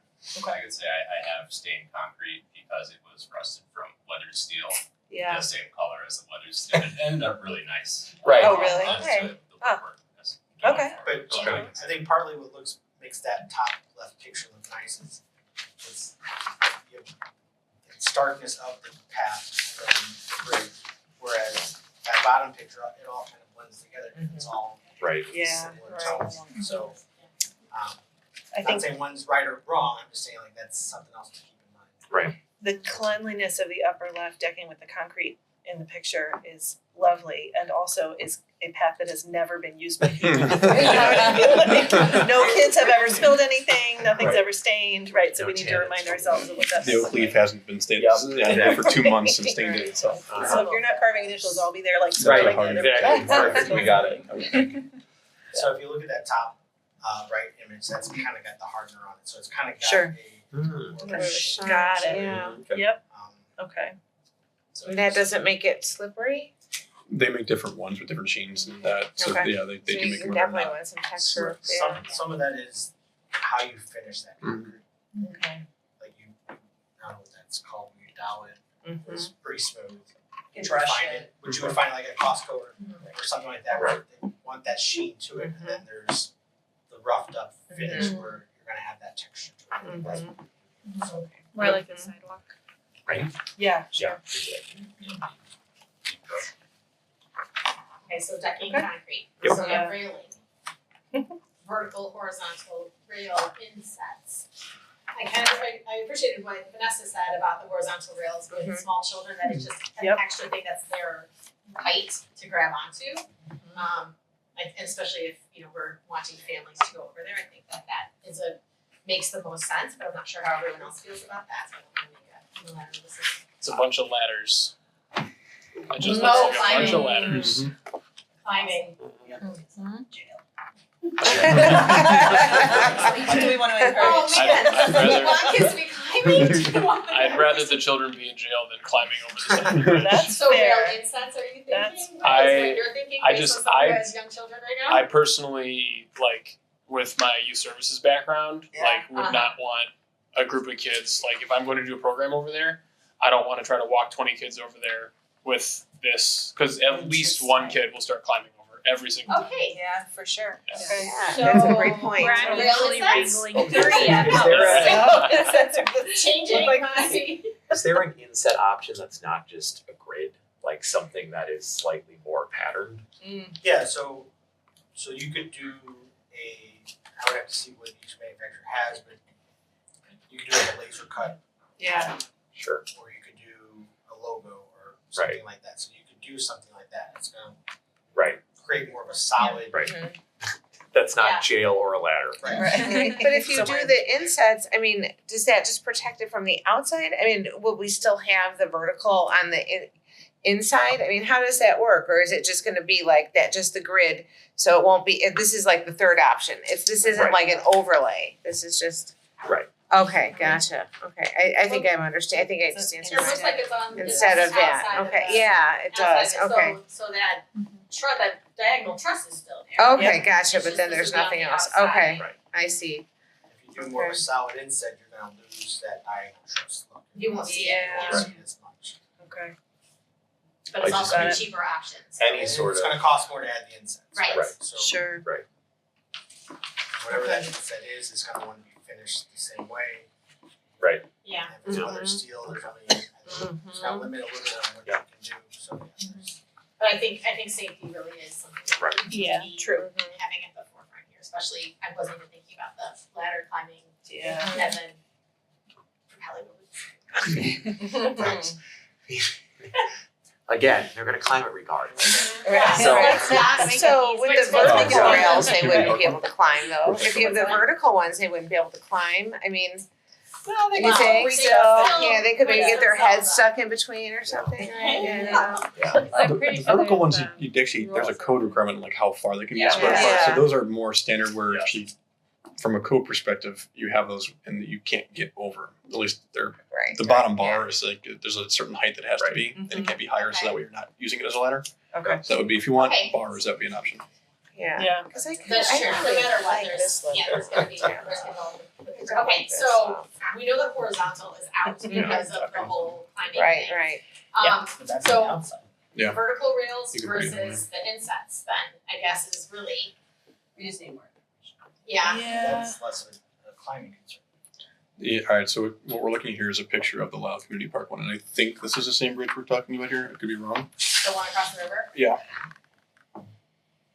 I could say I have stained concrete because it was rusted from weathered steel, yeah. the same color as the weathered steel. It ended up really nice. Right. Oh, really? As Okay. to the Ah. woodwork, yes. Okay. But Okay. I think partly what makes that top left picture look nice is you have the starkness of the path and then the bridge, whereas that bottom picture it all kind of blends together. It's all Right. Yeah, similar right. tones. So I not think saying one's right or wrong. I'm just saying like that's something else to keep in mind. the cleanliness of the upper left decking with the concrete in the picture is lovely, and also is a path that has never been used by people. You know what I mean? Like, no kids have ever spilled anything, nothing's Right. ever stained, right, so No we need to tannins. remind ourselves of what that's The oak leaf hasn't been stained, Yep. for 2 months and stained it itself. So if you're not carving initials, I'll be there like Right, circling it. exactly. Perfect. We got it. So if you look at that top right image, that's kind of got the hardener on it. So it's kind of got Sure. Mm. Got it. Yeah. Yep, a okay. so And that doesn't make it slippery. They make different ones with different sheens and that, so Okay. yeah, they So can you make can them definitely not. want some texture. some of that is how you finish that concrete. Okay. Like I don't know what that's called when you dowel it. Mm-hmm. It's pretty smooth. Would you Brush find it, which you would find like at Costco or something like that, where they want that sheen to it, and then there's the roughed up finish where you're gonna have that texture to it. That's- so, More like a sidewalk. Yeah, sure. Okay, so decking Okay. concrete, Yep. so we have railing. Vertical, horizontal rail insets. I appreciated what Vanessa said about the horizontal rails with small children, that it's just an Yep. extra thing that's their height to grab onto. And especially if, we're wanting families to go over there, I think that is makes the most sense, but I'm not sure how everyone else feels about that, so I don't wanna make It's a bunch of ladders. It just No looks like a bunch of climbing. ladders. Climbing. Do we want to encourage? Oh man, I'd do rather- you want kids to be climbing? Do you want them I'd to- rather the children be in jail than climbing over the side of the bridge. That's So fair. rail incense, are you thinking? That's- Is I- what you're thinking I based just- on some of you I- guys young children right now? I personally, like, with my youth services background, like, would not want a group of kids, like, if I'm going to do a program over there, I don't want to try to walk 20 kids over there with this, because at least one kid will start climbing over every single time. Okay. Yeah, for sure. Okay. Yeah, that's a great point. We're Rail usually incense? wrangling three at Is there once. Changing Like- my. Is there an inset option that's not just a grid, like something that is slightly more patterned? Yeah, so you could do I would have to see what each manufacturer has, but you could do like a laser cut, Yeah. Sure. or you could do a logo or something like that. So you could do something like that. It's gonna Right. create more of a solid. Right. That's not Yeah. jail or a ladder. Right. But if you So do we're- the insets, I mean, does that just protect it from the outside? I mean, will we still have the vertical on the inside? I mean, how does that work? Or is it just gonna be like that, just the grid? So it won't be, this is like the third option. This isn't Right. like an overlay. This is just. Right. Okay, gotcha. Okay, I think I'm understand. I think I just It answered looks my like it's on the instead of that. outside of Okay, the- yeah, it does. outside, Okay. So that that diagonal truss is still there. Okay, gotcha. It's But just then this there's would be on nothing the else. outside. Okay, Right. I see. If you do more of a solid inset, you're gonna lose that diagonal truss look. You won't see it. You Yeah. won't see it as much. Okay. But it's I also just a cheaper option. So. Any And sort it's of- gonna cost more to add the insets. Right. Right. So Sure. whatever that inset is gonna want to be finished the same way. Right. Yeah. And if it's other steel, there's only, it's gonna limit a little bit on what you can do, so. But I think safety really is something that Right. we Yeah, need true. having at the forefront here, especially I wasn't even thinking about the ladder climbing Yeah. and then propelling over. Again, they're gonna climb it regardless. Yeah, So- let's not make it So easy. with Let's the make it vertical easy. rails, they wouldn't be able to climb though. If you have the vertical ones, they wouldn't be able to climb. I mean, Well, you think we so? still- Yeah, they could maybe we get their still heads solve stuck in between or something, right? Yeah. I'm The pretty the sure vertical there's, ones, you actually, there's a rules code on- requirement on like how far they can be Yeah. spread apart. Yeah. So those are more standard where Yeah. if you, from a code perspective, you have those and you can't get over. At least they're, Right. the bottom bar is like, there's a certain height that has to Right. be and it can't be higher, so that way you're not using it as a ladder. Okay. So that would be, if you want Okay. bars, that would be an option. Yeah. Yeah. Cause I That's true, no really matter what, like there's, this look. there's gonna be, Yeah. there's gonna be. I don't Okay, like this so stuff. we know that horizontal is out because of the whole climbing Right, thing. right. But that's So- on the outside. Yeah. Vertical rails You can put it in versus the insets then, I guess is really, We just need more. yeah. That's less of a climbing concern. Yeah, all right, so what we're looking at here is a picture of the Lisle Community Park one, and I think this is the same bridge we're talking about here. I could be wrong. The one across the river. Yeah,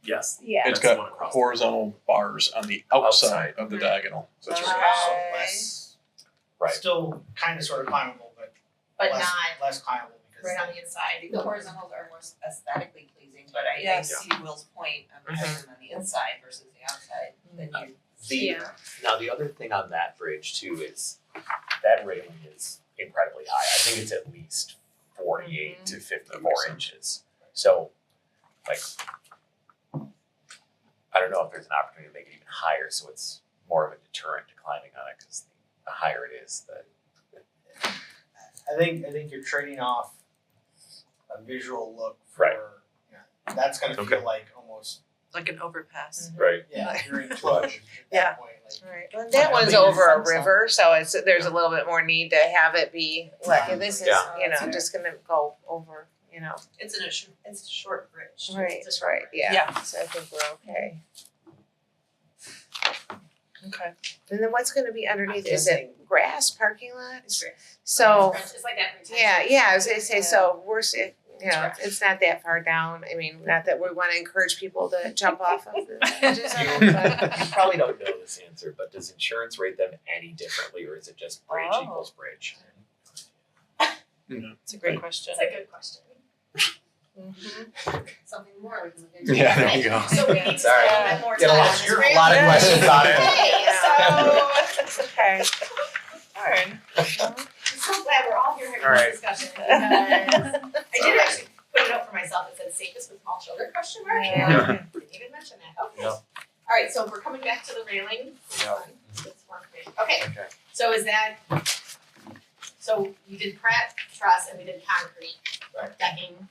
Yes. Yeah. it's That's the one got across. horizontal bars on the outside Outside. of the diagonal. So it's So just- Okay. less, Right. still kind of sort of climbable, but But less, not less climbable because. right on the inside. The horizontals are more aesthetically pleasing, but I Yes. see Will's point of having them on the inside versus the outside, then you. The, now the other thing on that bridge too is that railing is incredibly high. I think it's at least 48 to 54 inches. So, like, I don't know if there's an opportunity to make it even higher, so it's more of a deterrent to climbing on it, because the higher it is, the I think you're trading off a visual look for, Right. that's gonna Okay. feel like almost, Like an overpass. right. yeah, you're enclosed at Yeah. that point, like. Right. Well, that one's How big over a is that? river, so there's a little bit more need to have it be like this is, Yeah. you know, just gonna go over, you know. It's it's a short bridge. Right, It's a short right, yeah. Yeah. So I think we're okay. Okay. And then what's gonna be underneath? I'm Is it grass parking lot? It's great. So, It's like that retention. yeah, I was gonna say, so we're, you know, Correct. it's not that far down. I mean, not that we wanna encourage people to jump off of the edges of it, but. You probably don't know this answer, but does insurance rate them any differently, or is it just bridge Oh. equals bridge? It's a great question. It's a good question. Mhm. Something more we can look into. Yeah, there you go. So we need to Sorry. spend a bit more Get a time. lot, you're a lot of questions on it. Okay, so. Okay. Darn. so glad we're all here having Alright. this discussion because I did actually put it up for myself. It said safest with small children, question mark. Yeah. Didn't even mention that. Okay. Yep. Alright, so we're coming back to the railing. Yep. That's one thing. Okay, Okay. so is that, so we did Pratt truss and we did concrete. Right. Decking.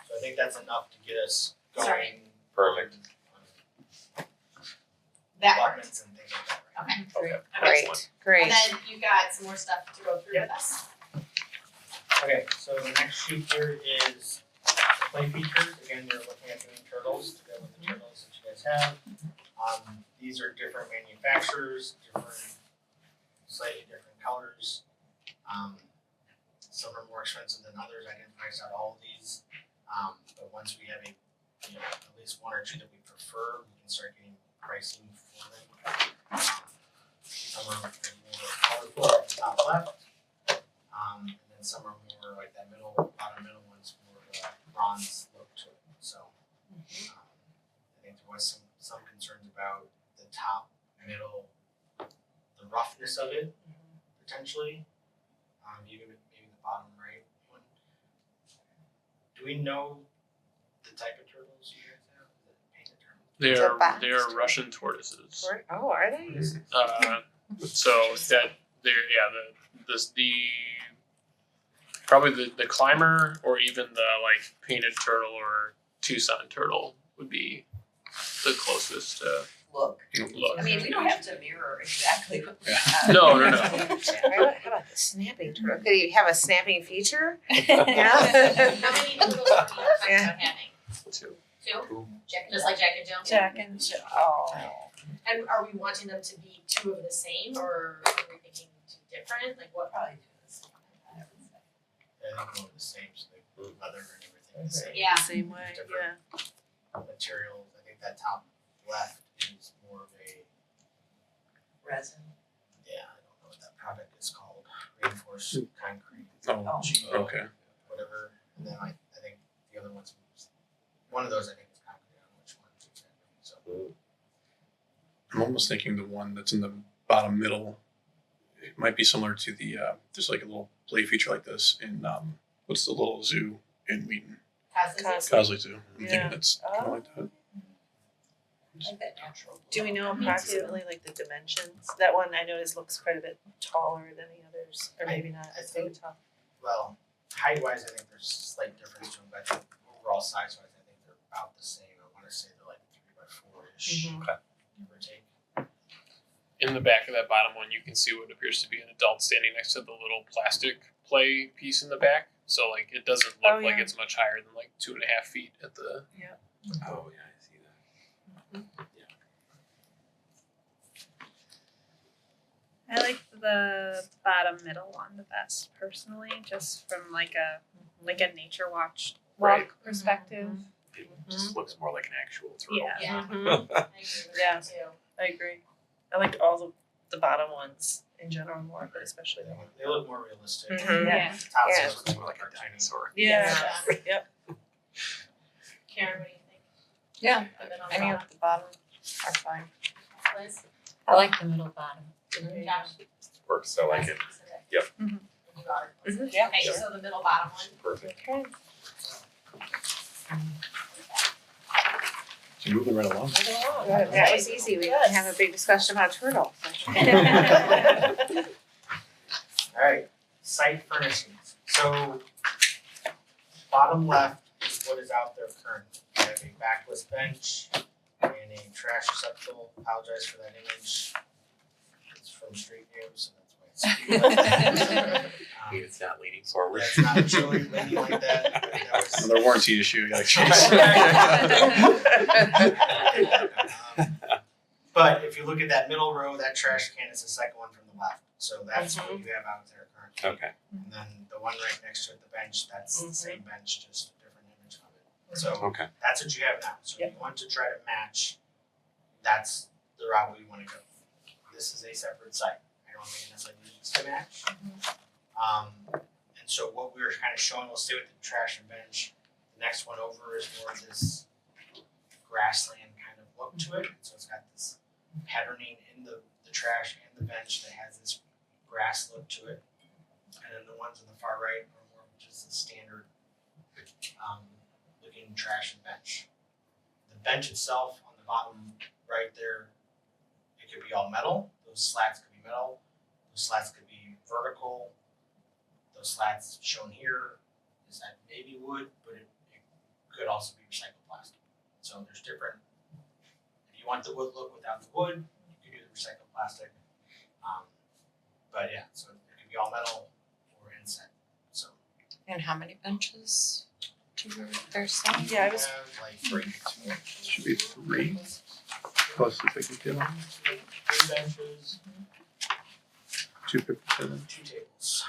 So I think that's enough to get us going. Sorry. Perfect. That worked. Abutments and things like that, right? Okay. Okay. Okay. Great, great. And then you got some more stuff to go through with us. Okay, so the next sheet here is the play features. Again, we're looking at doing turtles to go with the turtles that you guys have. These are different manufacturers, slightly different colors. Some are more expensive than others. I didn't price out all of these. But once we have at least one or two that we prefer, we can start getting pricing for them. Some are more colorful at the top left. And then some are more like that bottom middle one's more of a bronze look to it. So I think there was some concerns about the top, middle, the roughness of it potentially. Even maybe the bottom right one. Do we know the type of turtles you guys have? Is it painted turtles? They are Russian tortoises. Oh, are they? So that they're the probably the climber or even the like painted turtle or Tucson turtle would be the closest Look, look. I mean, we don't have to mirror exactly what we have. No. How about the snapping turtle? Could he have a snapping feature? How many turtles are you talking Yeah. about having? Two. Two? Just like Jack and Jill? Jack and Jill. And are we wanting them to be two of the same or are we thinking two different? Like what? Probably do this. I would say. I think more the same, so they leather and everything the same. Yeah. Same way, Different yeah. materials. I think that top left is more of a Resin. I don't know what that product is called. Reinforced concrete, Oh, okay. whatever. And then I think the other one's one of those I think is concrete. I don't know which one exactly. So I'm almost thinking the one that's in the bottom middle, it might be similar to the, there's like a little play feature like this in, what's the little zoo in Wheaton? Cosley Zoo. I'm thinking Yeah. it's kind of like that. I like that natural. Do we know Me too. approximately like the dimensions? That one I noticed looks quite a bit taller than the others, or maybe not I so think- tall. well, height wise I think there's a slight difference to them, but I think overall size wise I think they're about the same. I wanna say they're like 3x4-ish. Mhm. Okay. Give or take. In the back of that bottom one, you can see what appears to be an adult standing next to the little plastic play piece in the back. So like it doesn't look Oh, like yeah. it's much higher than like 2.5 feet at the. Oh, yeah, I see that. I like the bottom middle one the best personally, just from like a nature walk Right. perspective. It just looks more like an actual turtle. Yeah. Yeah. Mhm. I agree with Yeah. that too. I agree. I liked all the bottom ones in general more, but especially the one. They look more realistic. Mhm. Yeah. Top Yeah. ones look more Like a cartoony. dinosaur. Yeah. Yep. Karen, what do you think? Yeah, The middle any bottom? of the bottom are fine. Liz? I like the middle bottom. Josh? Works, I like it. Yep. You are. Yeah. Okay, so the middle bottom one. Perfect. So moving right along. Good, that was easy. We didn't have a big discussion about turtles. Alright, site furnishings. So bottom left is what is out there currently. We have a backless bench and a trash receptacle. Apologize for that image. It's from Street View, so that's why it's. It's not leaning forward. That's not chilly, leaning like that. That was- Another warranty issue, you gotta chase. But if you look at that middle row, that trash can is the second one from the left. So that's what you have out there currently. Okay. And then the one right next to it, the bench, that's the same bench, just a different image of it. So Okay. that's what you have now. So if you want to try to match, that's the route we wanna go. This is a separate site. I don't think it necessarily needs to match. And so what we were kind of showing, we'll stay with the trash and bench. The next one over is more of this grassland kind of look to it. So it's got this patterning in the trash and the bench that has this grass look to it. and then the ones on the far right are more just the standard looking trash and bench. The bench itself on the bottom right there, it could be all metal. Those slats could be metal. Those slats could be vertical. Those slats shown here is that maybe wood, but it could also be recycled plastic. So there's different. If you want the wood look without the wood, you could do the recycled plastic. But yeah, so it could be all metal or inset. So And how many benches do there say? Yeah, I we was have like three. Should be 3 plus the picnic table, Three benches, 2 picnic tables. 2 tables.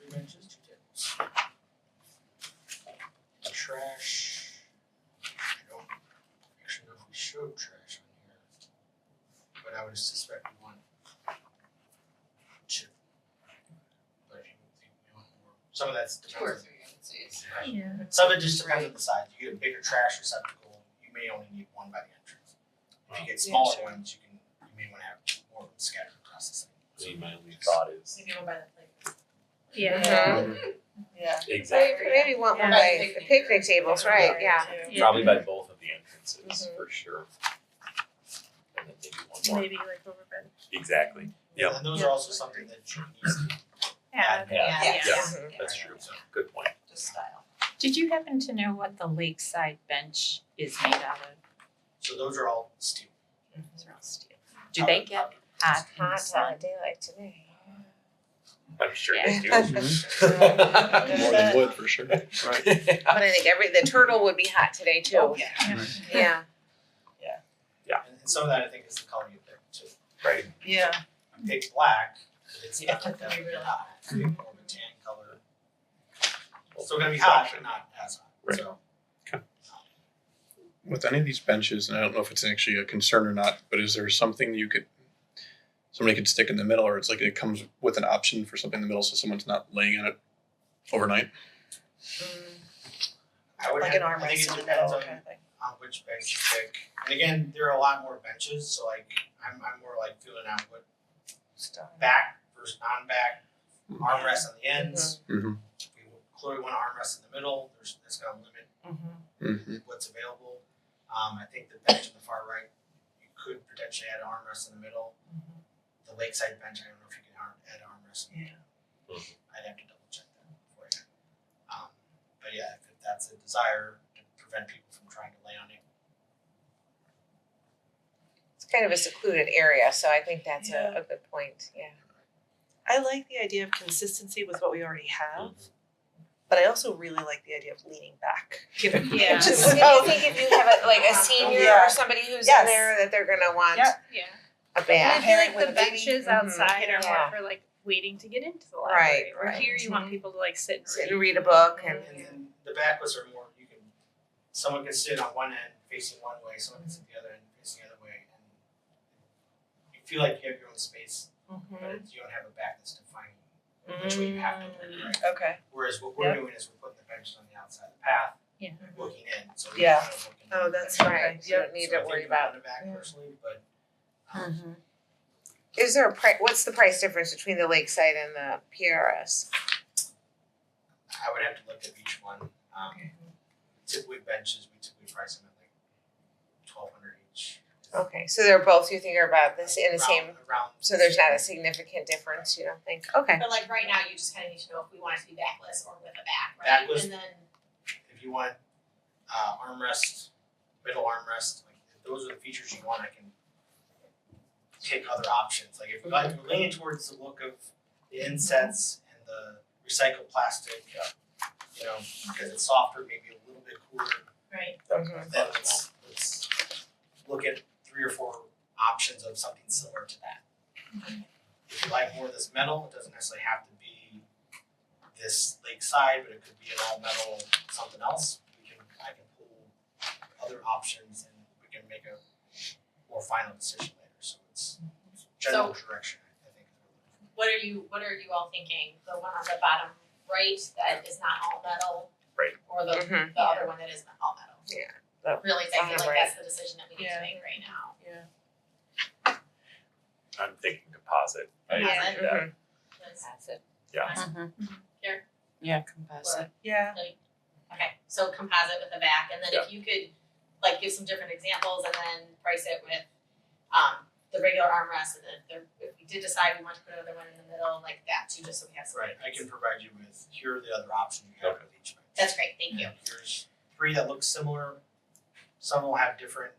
3 benches, 2 tables. Trash. I don't actually know if we showed trash on here, but I would suspect we want 2. But if you think we want more, some of that's 2 or depends. 3, I would say is Yeah. Some of it just depends on the size. You get a bigger trash receptacle, you may only need 1 by the entrance. If you get smaller sure. ones, you may want to have more of them scattered across the site. I mean, my only thought is maybe one by the plate. Yeah. yeah. exactly Maybe one Yeah. by the picnic tables, right, yeah. Yeah. probably by both of the entrances Mhm. for sure. And then maybe one more. Maybe like over by Exactly. Yep. And those are also something that you can easily yeah. Yes, Mhm. that's true. Good point. Just style. Did you happen to know what the lakeside bench is made out of? So those are all steel. Those are all steel. Do they get hot in the Hot on a sun? day like today. I'm sure they do. More than wood for sure. Right. But I think the turtle would be hot today too. Oh, yeah. Yeah. And some of that I think is the color you pick too. Right. Yeah. You pick black, it's Yeah, not it's gonna be that really hot. You pick more of a tan color. It's still gonna be hot, but not as hot. Right. So With any of these benches, and I don't know if it's actually a concern or not, but is there something somebody could stick in the middle, or it's like it comes with an option for something in the middle so someone's not laying on it overnight? I would Like have, an I think armrest it in the depends middle on kind of thing. which bench you pick. And again, there are a lot more benches, so like I'm more like feeling out what back versus non-back, armrest on the ends. Mhm. We clearly want an armrest in the middle. That's gonna limit Mm-hmm. what's available. I think the bench on the far right, you could potentially add an armrest in the middle. The lakeside bench, I don't know if you can add an armrest. In the middle. I'd have to double check that for you. But yeah, if that's a desire to prevent people from trying to lay on it. It's kind of a secluded area, so I think that's Yeah. a good point, yeah. I like the idea of consistency with what we already have, but I also really like the idea of leaning back. Given Yeah. just Wouldn't you think if you have a senior Yeah. or somebody who's Yes. in there that they're gonna want Yeah. Yeah. a And I bag? feel like with the a baby. benches Mhm. outside are Yeah. more for like waiting to get into the library. Right, Or right. here you want people to like sit and Sit read. and read a book And and, then the backless are more, someone can sit on one end facing one way, someone can sit the other end facing the other way, and you feel like you have your own space, but you don't have a back that's defining which way you have to look, right? Okay. Whereas what we're doing is we're putting the benches on the outside of the path, Yeah. looking in, so you're Yeah. kind of looking. Oh, that's in. right, so you don't need So I to think worry we about. want the back personally, but Is there what's the price difference between the Lakeside and the PRS? I would have to look at each one. Typically benches, we typically price them at like $1,200 each. Okay, so they're both, you think, are about this in the same, Around. so there's not a significant difference, you don't think? Okay. But like right now, you just kind of need to know if we want it to be backless or with a back, right? Backless. And then, If you want armrest, middle armrest, like if those are the features you want, I can take other options. Like if we're leaning towards the look of the insets and the recycled plastic, you know, because it's softer, maybe a little bit cooler, right, Mhm. then let's look at 3 or 4 options of something similar to that. If you like more of this metal, it doesn't necessarily have to be this lakeside, but it could be an all metal something else. I can pull other options and we can make a more final decision later. So it's general direction, I think. what are you all thinking? The one on the bottom right that is not all metal? Right. Or the Mhm. the other one that is all metal? Yeah, the Really, I feel bottom like right. that's the decision that we need Yeah. to make right now. I'm thinking composite. I Yeah. agree with that. Mhm. That's it. Yeah. Mhm. Yeah, composite. Yeah. Okay, so composite with the back, and then if you could like give some different examples and then price it with the regular armrest, and then if we did decide we want to put another one in the middle, like that too, just so we have some. Right, I can provide you with, here are the other options you have with each bench. That's great, thank you. And here's 3 that look similar. Some will have different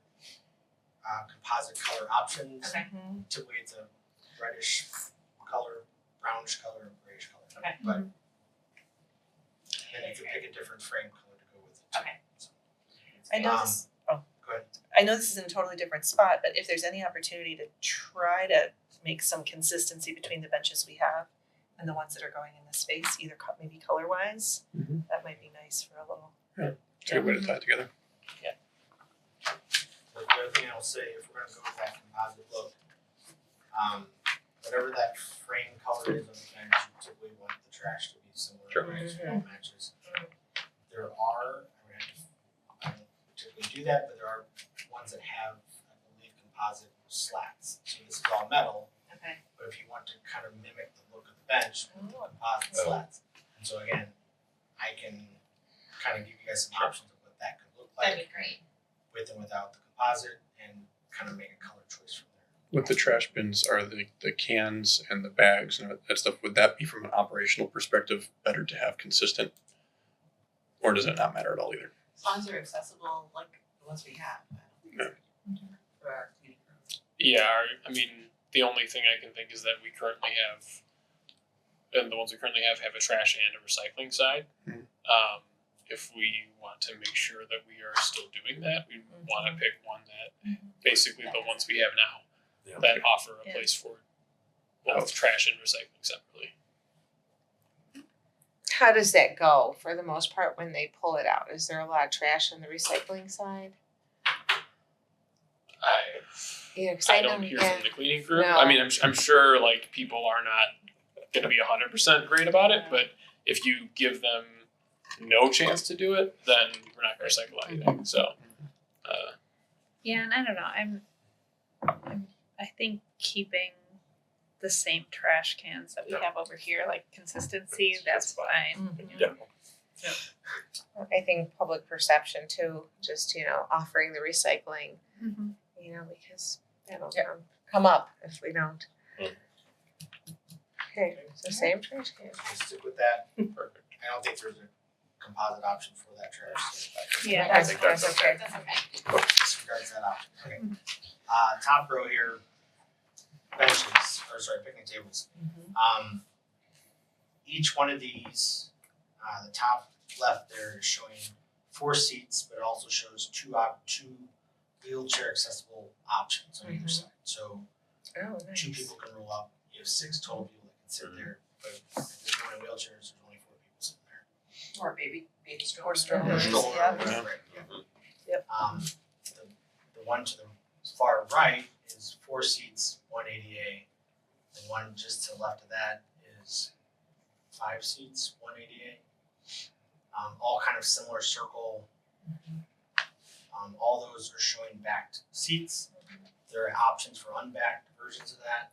composite color options. Okay. Typically it's a reddish color, brownish color, grayish color. Okay. But then you can pick a different frame color to go with it too. Okay. So, I know this, go ahead. I know this is in a totally different spot, but if there's any opportunity to try to make some consistency between the benches we have and the ones that are going in the space, either maybe color wise, that might be nice for a little. It's a good way to tie it together. The other thing I'll say, if we're gonna go with that composite look, whatever that frame color is on the bench, you typically want the trash to be similar, Sure. right, so it all matches. There are, I don't typically do that, but there are ones that have, I believe, composite slats. So this is all metal, Okay. but if you want to kind of mimic the look of the bench with the composite slats. And so again, I can kind of give you guys some options of what that could look That'd like be great. with and without the composite and kind of make a color choice from there. With the trash bins, are the cans and the bags and that stuff, would that be from an operational perspective better to have consistent? Or does it not matter at all either? As long as they're accessible, like the ones we have. Yeah. For our community room. Yeah, I mean, the only thing I can think is that we currently have, and the ones we currently have a trash and a recycling side. If we want to make sure that we are still doing that, we want to pick one that basically the ones we have now Yeah. that offer a Yeah. place for both trash and recycling separately. How does that go for the most part when they pull it out? Is there a lot of trash on the recycling side? Yeah, 'cause I I know, don't hear yeah. from the cleaning crew. No. I mean, I'm sure like people are not going to be 100% great about it, but if you give them no chance to do it, then we're not going to recycle anything. So, Yeah, and I don't know. I think keeping the same trash cans that we have over here, like consistency, that's fine. Yeah. I think public perception too, just, offering the recycling, Mm-hmm. because that'll come up if we don't. Okay, so same trash can. We'll stick with that. Perfect. I don't think there's a composite option for that trash. So Yeah, That's think that's okay. That's okay. disregards that option. Okay. Top row here, picnic tables. Each one of these, the top left there is showing 4 seats, but it also shows two wheelchair accessible options on either side. So Oh, 2 nice. people can roll up. You have 6 total people that can sit there, but if there's no in wheelchairs, there's only 4 people sitting there. Or baby stroller. Or strollers, Stroller, yeah. right, yeah. Yep. The one to the far right is 4 seats, 1 ADA. The one just to the left of that is 5 seats, 1 ADA. All kind of similar circle. All those are showing backed seats. There are options for unbacked versions of that.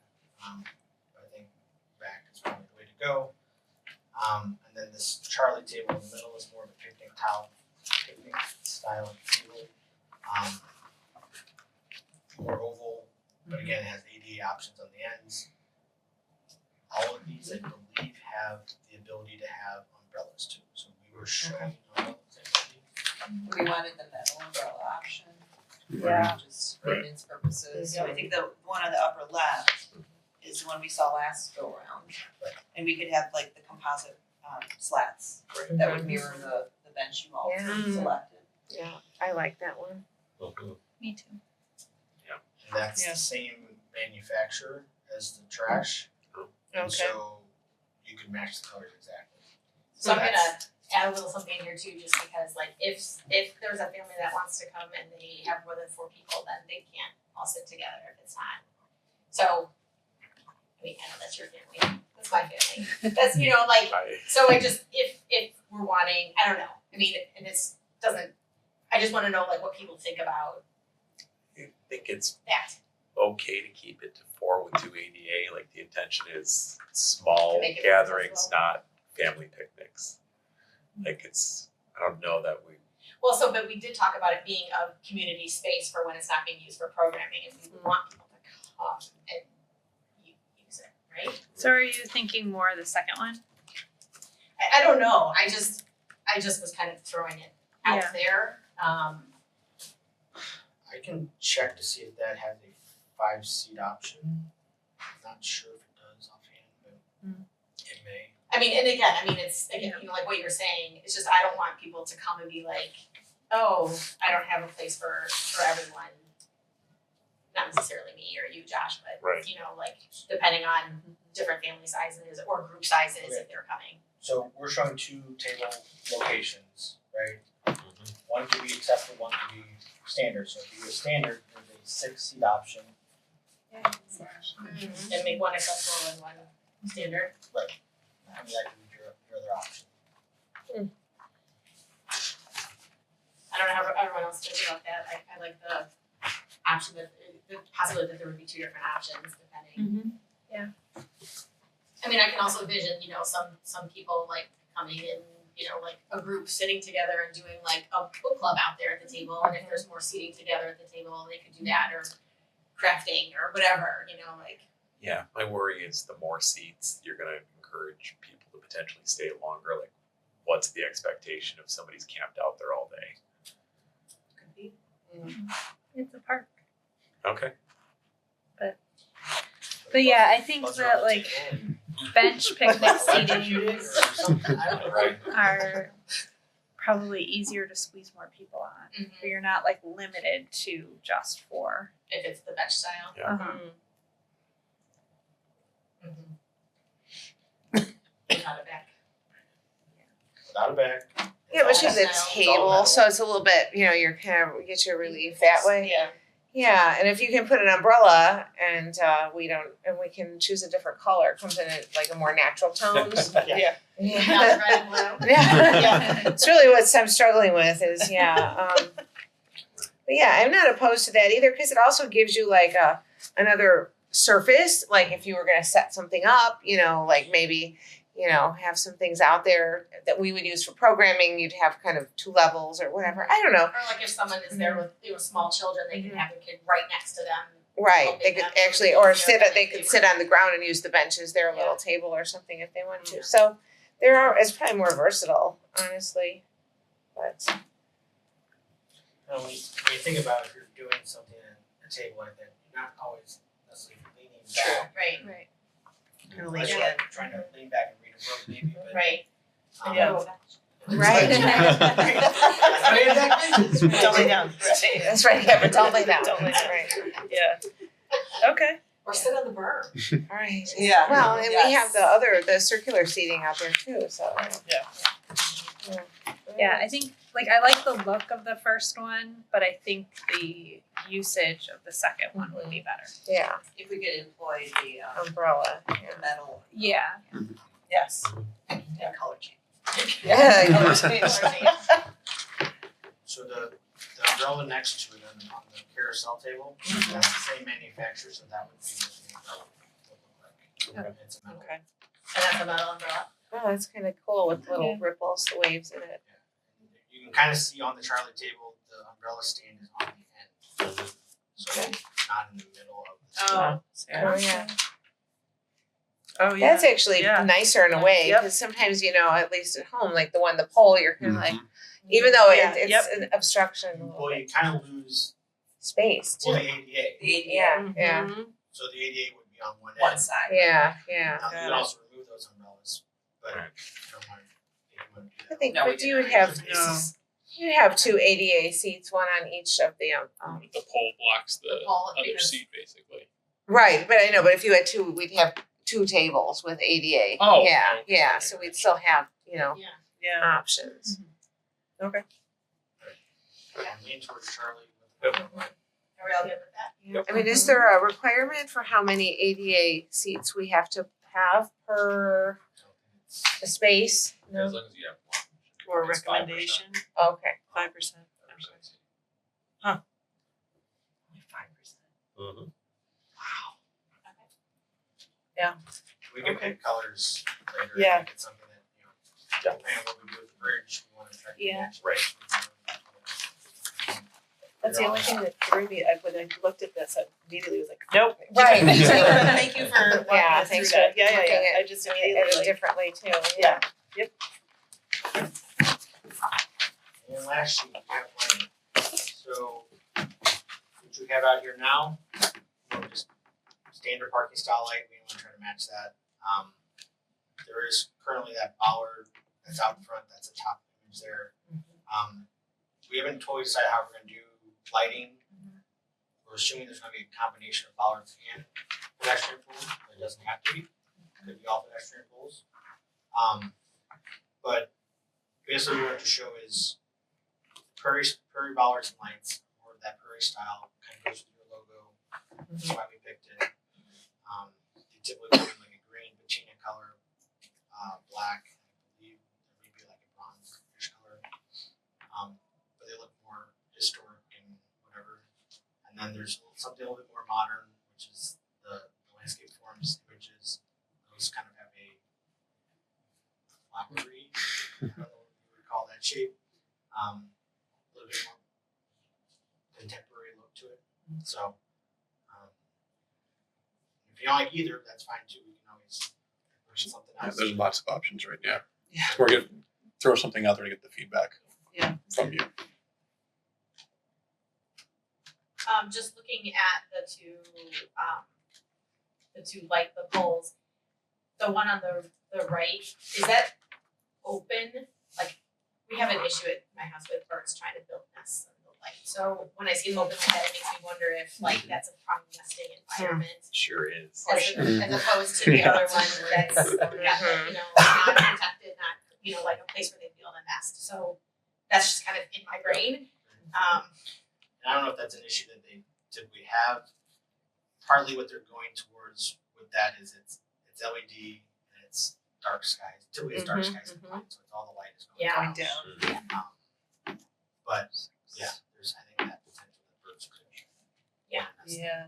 But I think backed is probably the way to go. And then this Charlie table in the middle is more of a picnic style table. More oval, but again, it has ADA options on the ends. All of these, I believe, have the ability to have umbrellas too. So we were showing umbrellas, I believe. We wanted the metal umbrella option. Yeah. Just for maintenance purposes. So I think the one on the upper left is the one we saw last go around. Right. And we could have like the composite slats that would mirror the bench you all Yeah. selected. Yeah, I like that one. Me too. And that's Yeah. the same manufacturer as the trash. And Okay. so you can match the colors exactly. So I'm gonna That's- add a little something in here too, just because like if there's a family that wants to come and they have more than 4 people, then they can't all sit together if it's not. So, I mean, I know that's your family, that's my family, that's, so I just, if we're wanting, I don't know, I mean, and this doesn't, I just wanna know like what people think about I think it's that. okay to keep it to 4 with 2 ADA, like the intention is small To make it gatherings, accessible. not family picnics. Like I don't know that we, Well, but we did talk about it being a community space for when it's not being used for programming, and we want people to come and use it, right? So are you thinking more of the second one? I don't know, I just was kind of throwing it out Yeah. there, I can check to see if that has a 5-seat option. Not sure if it does offhand, but it may. I mean, and again, it's, again, you know, like what you were saying, it's just, I don't want people to come and be like, oh, I don't have a place for everyone. Not necessarily me or you, Josh, but, Right. you know, like, depending on different family sizes or group sizes if they're coming. So we're showing 2 table locations, right? One could be acceptable, one could be standard. So if you do a standard, there's a 6-seat option. And make one acceptable and one standard. Right. I mean, that could be your other option. I don't know how everyone else feels about that, I like the option that, the possibility that there would be 2 different options depending. I mean, I can also envision, you know, some people like coming in, you know, like a group sitting together and doing like a book club out there at the table, and if there's more seating together at the table, they could do that, or crafting or whatever, you know, like. yeah, my worry is the more seats, you're gonna encourage people to potentially stay longer. Like, what's the expectation if somebody's camped out there all day? Could be. It's a park. Okay. But yeah, I think Buzz that around the like table bench picnic electrocuted or seatings something, I don't know. Right. are probably easier to squeeze more people on. But you're not like limited to just 4. If it's the bench style. Yeah. Without a back. Without a back. Yeah, but you have the It's all table, metal. so it's a little bit, you know, you're kind of, get your relief that way. Yeah. Yeah, and if you can put an umbrella and we can choose a different color, it comes in like a more natural tones. Yeah. Not Yeah. red and blue. Yeah. It's really what I'm struggling with is, but yeah, I'm not opposed to that either, because it also gives you like another surface, like if you were gonna set something up, you know, like maybe, you know, have some things out there that we would use for programming, you'd have kind of 2 levels or whatever, I don't know. Or like if someone is there with, you know, small children, they can have a kid right next to them. Right, they could Helping them actually, with or their they could activity. sit on the ground and use the bench as their Yeah. little table or something if they want to. So it's probably more versatile, honestly, but. When you think about if you're doing something at a table like that, you're not always necessarily leaning back. Right, Right. Unless you're like trying to lean back and read a book maybe, but. right. Yeah. Right. I mean, that- Don't lay down. That's right, yeah, but don't lay down. Don't lay down. Right. Yeah. Okay. Or sit on the berm. All right. Yeah. Well, and we Yes. have the circular seating out there too, so. Yeah, I think like I like the look of the first one, but I think the usage of the second one would be better. Yeah, If we could employ the umbrella, the metal, Yeah. yes, and color change. yeah. So the umbrella next to it on the carousel table, that's the same manufacturer, so that would be what the umbrella would look like. It's a metal. Okay. And that's a metal umbrella. Oh, that's kind of cool with little ripples, the waves in it. You can kind of see on the Charlie table, the umbrella stand is on the end. So it's not in the middle of the Oh. Oh, yeah. Oh yeah. That's actually Yeah. nicer in a way, Yep. because sometimes, you know, at least at home, like the pole, you're kind of like, even though Yeah, it's yep. an obstruction, a little Well, bit. you kind of lose, Space well, too. the ADA. The ADA, Yeah, yeah, So the ADA would be on one end. one side. yeah, yeah. Now, you can also remove those umbrellas, but Right. you don't want to do I that. think, No, we but you would didn't. have, No. you'd have 2 ADA seats, one on each of the, The pole blocks the pole, other because- seat basically. right, but I know, but if you had 2, we'd have 2 tables with ADA. Oh, Yeah, okay. yeah, so we'd still have, you know, Yeah. Yeah. options. And lean towards Charlie. Yep. Are we all good with that? I mean, is there a requirement for how many ADA seats we have to have per the space? No? As long as you have one. Or It's 5%. recommendation, Okay. 5%. 5%. Only 5%. Mm-hmm. We can pick colors later. Yeah. If it's something that, depending on what we do with the bridge, we wanna try to Yeah. match. Right. That's the only thing that threw me, when I looked at this, I immediately was like, nope. Right. Thank you for walking Yeah, us through thanks that. for Yeah, looking at I just it immediately like, differently too. yeah. And last sheet, we have lighting. So, what you have out here now, just standard parking style light, we wanna try to match that. There is currently that bollard that's out front, that's the top image there. We haven't totally decided how we're gonna do lighting. We're assuming there's gonna be a combination of bollards and pedestrian poles, but it doesn't have to be, could be all pedestrian poles. But basically what to show is prairie bollards and lights, or that prairie style, kind of goes with your logo, that's why we picked it. They typically go in like a green patina color, black, I believe there may be like a bronze-ish color. But they look more historic and whatever. And then there's something a little bit more modern, which is the landscape forms images. Those kind of have a flowery, I don't know what you would call that shape. A little bit more contemporary look to it. So, if you don't like either, that's fine too. We can always push something Yeah, else. there's lots of options right now. Yeah. So we're gonna throw something out there to get the feedback Yeah. from you. Just looking at the two light, the poles, the one on the right, is that open? Like, we have an issue at my house with birds trying to build nests in the light. So when I see it open like that, it makes me wonder if like that's a prime nesting environment. Sure is. As opposed to the other one that's got, not protected, not, like a place where they build a nest. So that's just kind of in my brain. And I don't know if that's an issue that they typically have. Partly what they're going towards with that is it's LED and it's dark skies. Typically it's dark skies compliant, so it's all the light is going Yeah. Going down. But yeah, there's I think that potential that birds could. Yeah. Yeah.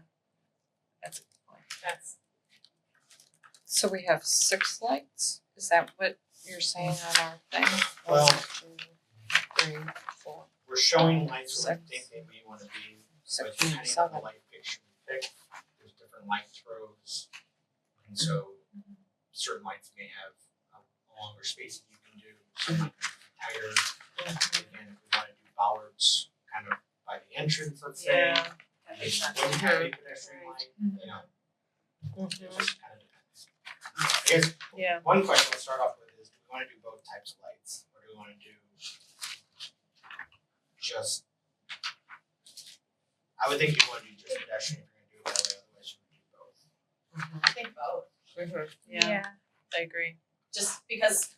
That's a good point. That's So we have 6 lights? Is that what you're saying on our thing? Well- 1, 2, 3, 4, We're showing lights where we 6, think they may want to be, 7, but depending on the 7. light fixture we pick, there's different light throws. And so certain lights may have a longer spacing you can do, some might be tighter. Again, if we want to do bollards kind of by the entrance, let's say. Yeah. And they don't have a pedestrian light, it just kind of depends. I guess Yeah. one question we'll start off with is, do we want to do both types of lights, or do we want to do just? I would think you want to do just pedestrian if you're going to do it that way, otherwise you would do both. I think both. Yeah. I agree. Just because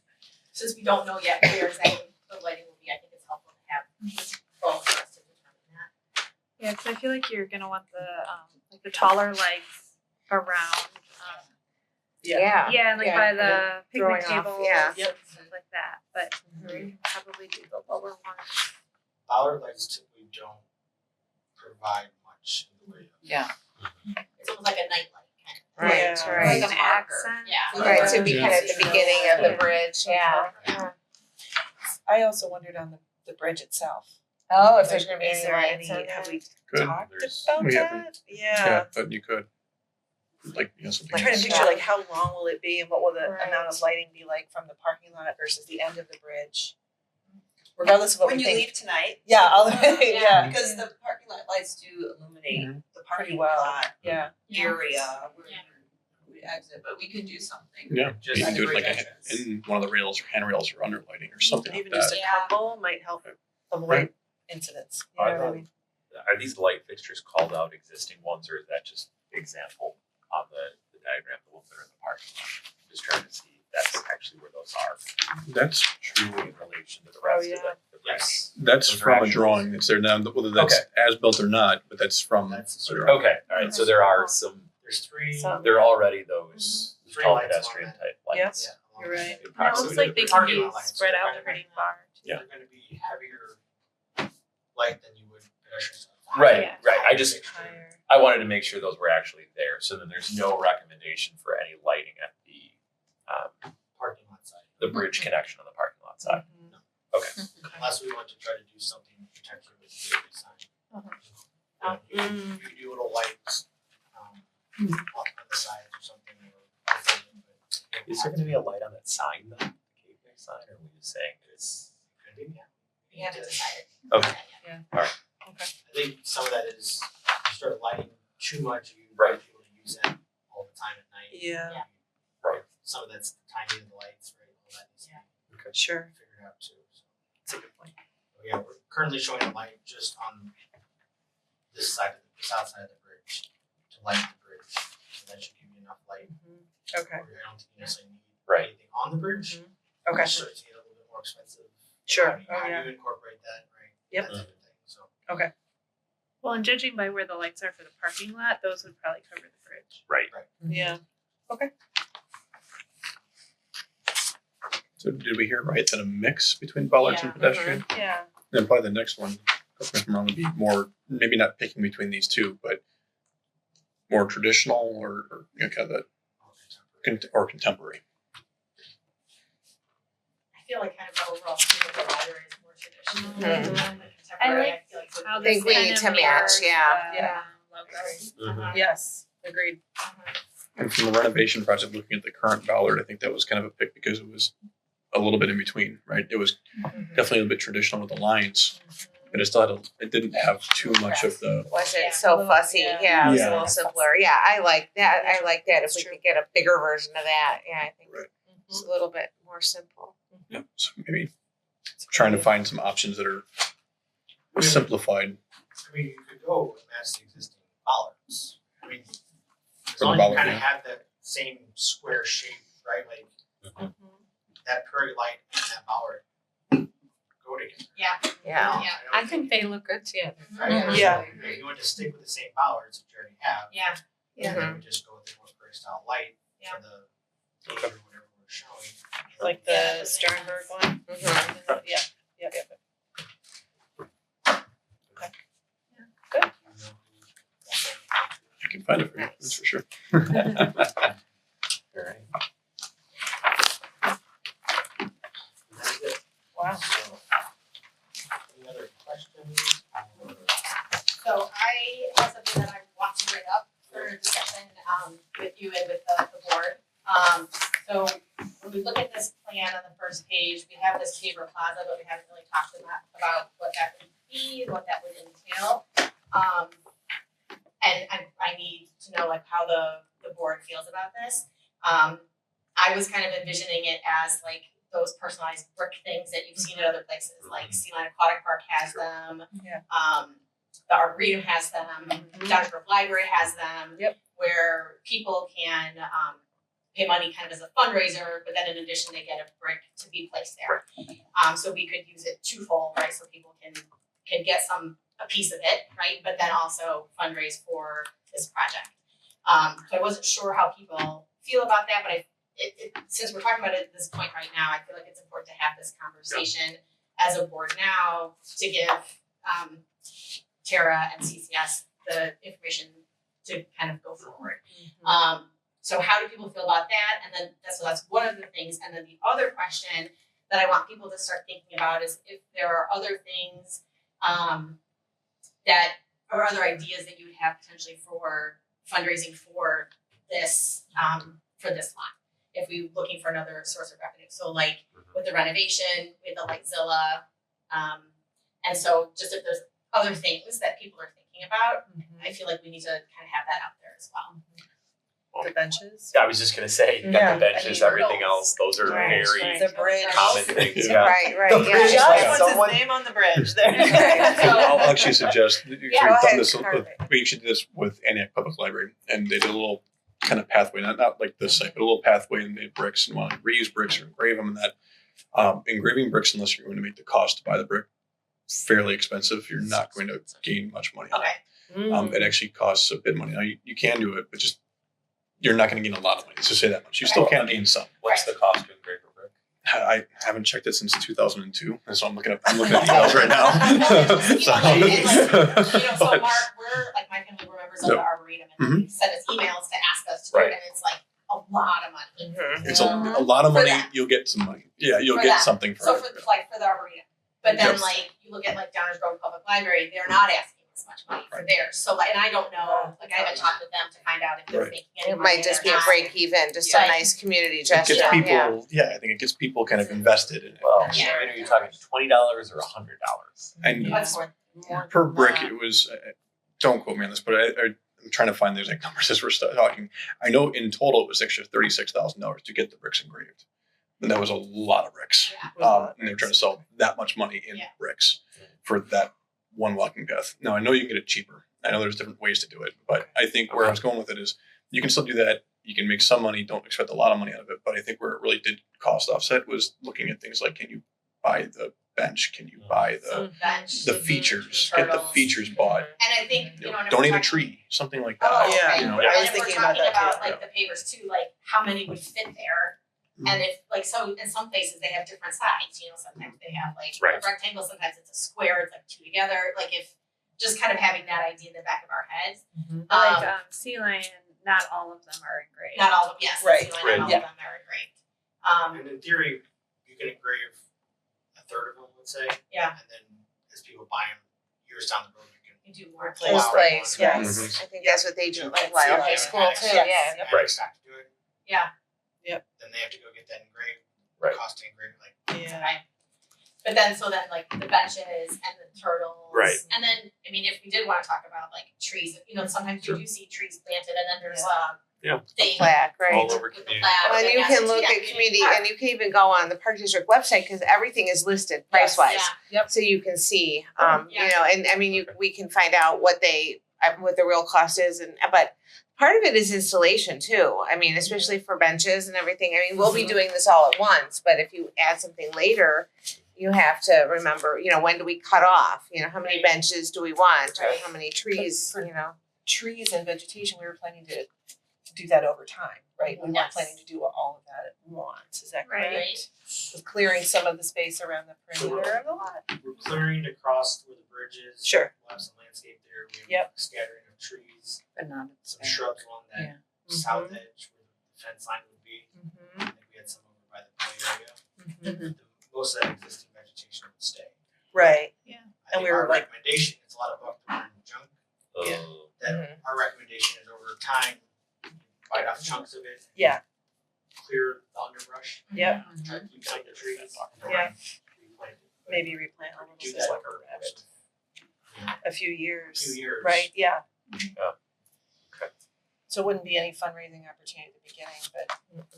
since we don't know yet where exactly the lighting will be, I think it's helpful to have both for us to determine that. Yeah, because I feel like you're gonna want the taller lights around. Yeah. Yeah, and like by the Throwing picnic off, tables yeah. and stuff like that. But we can probably do the lower ones. Bollard lights typically don't provide much in the way of. Yeah. It's almost like a night light kind of. Right, Yeah. right. Like a marker. Yeah. Right, to be Yeah. kind of at the beginning of the bridge, yeah. I also wondered on the bridge itself. Oh, if there's gonna be Is any there lights any, on have there. we Good. talked There's- about We that? haven't. Yeah. But you could, like, something. I'm trying to picture like how long will it be and what will the Right. amount of lighting be like from the parking lot versus the end of the bridge? Regardless of what When we you think. leave tonight. Yeah, I'll, Yeah. yeah, Because the parking lot lights do illuminate the parking well. lot yeah. area where Yeah. we exit, but we can do something. Yeah, Just you can do it bridge like entrance. in one of the rails or handrails or underlighting or something like Even that. just a Yeah. couple might help avoid incidents. You know what I mean? Are these light fixtures called out existing ones, or is that just example on the diagram, the ones that are in the parking lot? Just trying to see if that's actually where those are That's true. in relation to the rest of yeah. the Yes. That's Those are from a actual- drawing. It's there now, whether that's as built or not, but that's from That's a the drawing. Okay, alright, so there are some, There's three. Some- there are already those Three tall lights on pedestrian that. type Yep. lights. Yeah, You're right. along And it looks Proximity like to they the can parking be lot lights. spread They're out kind of pretty like- far. Yeah. They're gonna be heavier light than you would pedestrians. Right, Yeah. right, I just, Higher. I wanted to make sure those were actually there, so then there's no recommendation for any lighting at the Parking lot side. bridge connection on the parking lot side. Unless we want to try to do something potentially with the daily sign. You could do little lights, up on the sides or something, or. Is there gonna be a light on that sign then? The gateway sign, or are we just saying it's? Could be, yeah. We haven't decided. Okay. I think some of that is, you start lighting too much, you Right. might be able to use that all the time at night. Yeah. Right. Some of that's the timing of the lights, right, all that needs to be Sure. figured out too, so. That's a good point. Yeah, we're currently showing a light just on this side of the south side of the bridge to light the bridge. So that should give you enough light. Okay. Or I don't think you necessarily need Right. anything on the bridge. Okay. It starts to get a little bit more expensive. Sure. How do you, how do you incorporate that, right? Yep. That type of thing, so. Well, and judging by where the lights are for the parking lot, those would probably cover the bridge. Right. Yeah. So did we hear right that a mix between bollards and pedestrian? Yeah. Then probably the next one, correct me if I'm wrong, would be more, maybe not picking between these two, but more traditional or you know, kind of that, or contemporary. I feel like kind of the overall theme of the library is more traditional. Mhm. Like contemporary, I feel like would How be- think we this need kind to of match, mirrors yeah. the Yeah. logo. Yes. Agreed. And from the renovation project, looking at the current bollard, I think that was kind of a pick because it was a little bit in between, right? It was definitely a little bit traditional with the lines, but it still had it didn't have too much of the Wasn't Yeah. so fussy, yeah, it was a Yeah. little simpler, yeah, I like that, I like that, if That's we true. could get a bigger version of that, yeah, I think Right. it's a little bit more simple. yeah, so maybe trying to find some options that are simplified I mean, you could go and match the existing bollards. I mean, as the long as you bollard, kind of yeah. have that same square shape, right? Like that prairie light and that bollard go together. Yeah. Yeah. Yeah. I think they look good together. Yeah. If you want to stick with the same bollards that you already have, Yeah. then we just go with the more prairie style light for the gauge or whatever we're showing. Like Yeah, the those Sternberg one. Mhm. Yeah. Yep. Yep. I can find it for you, that's for sure. Alright. That's it. Wow. So, any other questions? So I have something that I want to bring up for discussion with you and with the board. So when we look at this plan on the first page, we have this Tabor Plaza, but we haven't really talked about what that would be and what that would entail. And I need to know like how the board feels about this. I was kind of envisioning it as like those personalized brick things that you've seen at other places, like Sea Line Aquatic Park has them. Yeah. The Arboretum has them, Dodge Grove Library has them. Yep. Where people can pay money kind of as a fundraiser, but then in addition they get a brick to be placed there. So we could use it twofold, right? So people can get a piece of it, right? But then also fundraise for this project. So I wasn't sure how people feel about that, but since we're talking about it at this point right now, I feel like it's important to have this conversation as a board now to give Tara and CCS the information to kind of go forward. So how do people feel about that? And then that's one of the things. And then the other question that I want people to start thinking about is if there are other things that or other ideas that you would have potentially for fundraising for this lot. If we're looking for another source of revenue. So like with the renovation, with the Lightzilla, and so just if there's other things that people are thinking about, I feel like we need to kind of have that out there as well. The benches. I was just gonna say, you got Yeah. the benches, everything else, those are Right, very right. The bridge. common things, Yeah. yeah. Right, The yeah. bridge Josh Yeah. wants Someone- his name on the bridge there. I'll actually suggest, we've Yeah, go done ahead, this, Carly. we actually did this with Antioch Public Library, and they did a little kind of pathway, not like this site, but a little pathway, and they had bricks, and want to reuse bricks or engrave them, and that, engraving bricks, unless you're going to make the cost to buy the brick fairly expensive, you're not going to gain much money on it. Okay. It actually costs a bit of money. Now, you can do it, but just, you're not going to gain a lot of money, let's just say that much. You still can gain some. What's the cost to engrave a brick? I haven't checked it since 2002, and so I'm looking at emails right now. So But- Mark, we're like my family were members of the Yep. Arboretum, and they sent us emails to ask us to do Right. it, and it's like a lot of money. Mhm. It's a lot of For money. that. You'll get some money. Yeah, you'll For get that. something for So it. for the Arboretum, But then Yep. like, you look at like Downers Grove Public Library, they're not asking as much money for theirs, so like, and I don't know, like I haven't talked with them to find out if they're Right. making any It money might just or be a not. break even, just a Right. nice community It gesture, gets people, yeah. I think it gets people kind of invested in it. Well, Yeah. I mean, are you talking $20 or $100? And What's more, per brick, it was, don't quote me on this, but I'm trying to find the exact numbers as we're talking. I know in total it was extra $36,000 to get the bricks engraved. And that was a lot of bricks. And they're trying to sell that much money in Yeah. bricks for that one walking path. Now, I know you can get it cheaper. I know there's different ways to do it, but I think where I was going with it is you can still do that. You can make some money. Don't expect a lot of money out of it. But I think where it really did cost offset was looking at things like, can you buy the bench? Can you buy the bench. features? Get the Turtles. features bought. And I think, You you know, know, and if donate we're a talking- tree, something like that. Oh, Yeah, right. you know, I was And if we're thinking about talking that about too. like the pavers too, like how many would fit there? Mm-hmm. And if like, so in some places they have different sides, you know, sometimes they have like a Right. rectangle, sometimes it's a square, it's like two together, like if, just kind of having that idea in the back of our heads. Like Sea Lion, not all of them are engraved. Not all of, yes, Right. not Right. all of Yeah. them are engraved. And in theory, you can engrave a third of them, let's say. Yeah. And then as people buy them years down the road, you can You do more. Displays, Yeah. right. Mhm. I think that's what they do, like Yeah, Lisle High yeah, School annex too, it, yeah. annex Right. back to do it. Yeah. Then they have to go get that engraved. Right. Cost to engrave, like, Yeah. Okay. But then, so then like the benches and the turtles. Right. And then, I mean, if we did wanna talk about like trees, you know, sometimes you do see trees planted and then there's Yeah. thing. Plaque, right. All over With the community. plaque, Well, and you yeah, can so look yeah, at community, park. and you can even go on the Park District website, because everything is listed price wise. Yeah. So you can see, you Yeah. know, and I mean, we can find out what the real cost is, but part of it is installation too. I mean, especially for benches and everything. I mean, we'll be doing this all at once, but if you add something later, you have to remember, you know, when do we cut off? You know, how many Right. benches do we want, or Right. how many trees, For- you know? Trees and vegetation, we were planning to do that over time, right? We weren't Yes. planning to do all of that at once, is that correct? Right. With clearing some of the space around the perimeter of the lot. we're clearing to cross where the bridge is. Sure. We'll have some landscape there. We have Yep. scattering of trees, But not some shrubs along that Yeah. south edge where the fence line would be. Mm-hmm. I think we had some over by the play area. Mm-hmm. Most of that existing vegetation would stay. Right. I And think we were our like- recommendation, it's a lot of buck and junk, Oh. that our recommendation is over time, bite off chunks of it. Yeah. Clear the underbrush, Yep. try to keep some of the trees. Yeah. Replant it. Replant a little Do bit that over a few years. Few years. Right, yeah. Yeah. Okay. So it wouldn't be any fundraising opportunity at the beginning, but I don't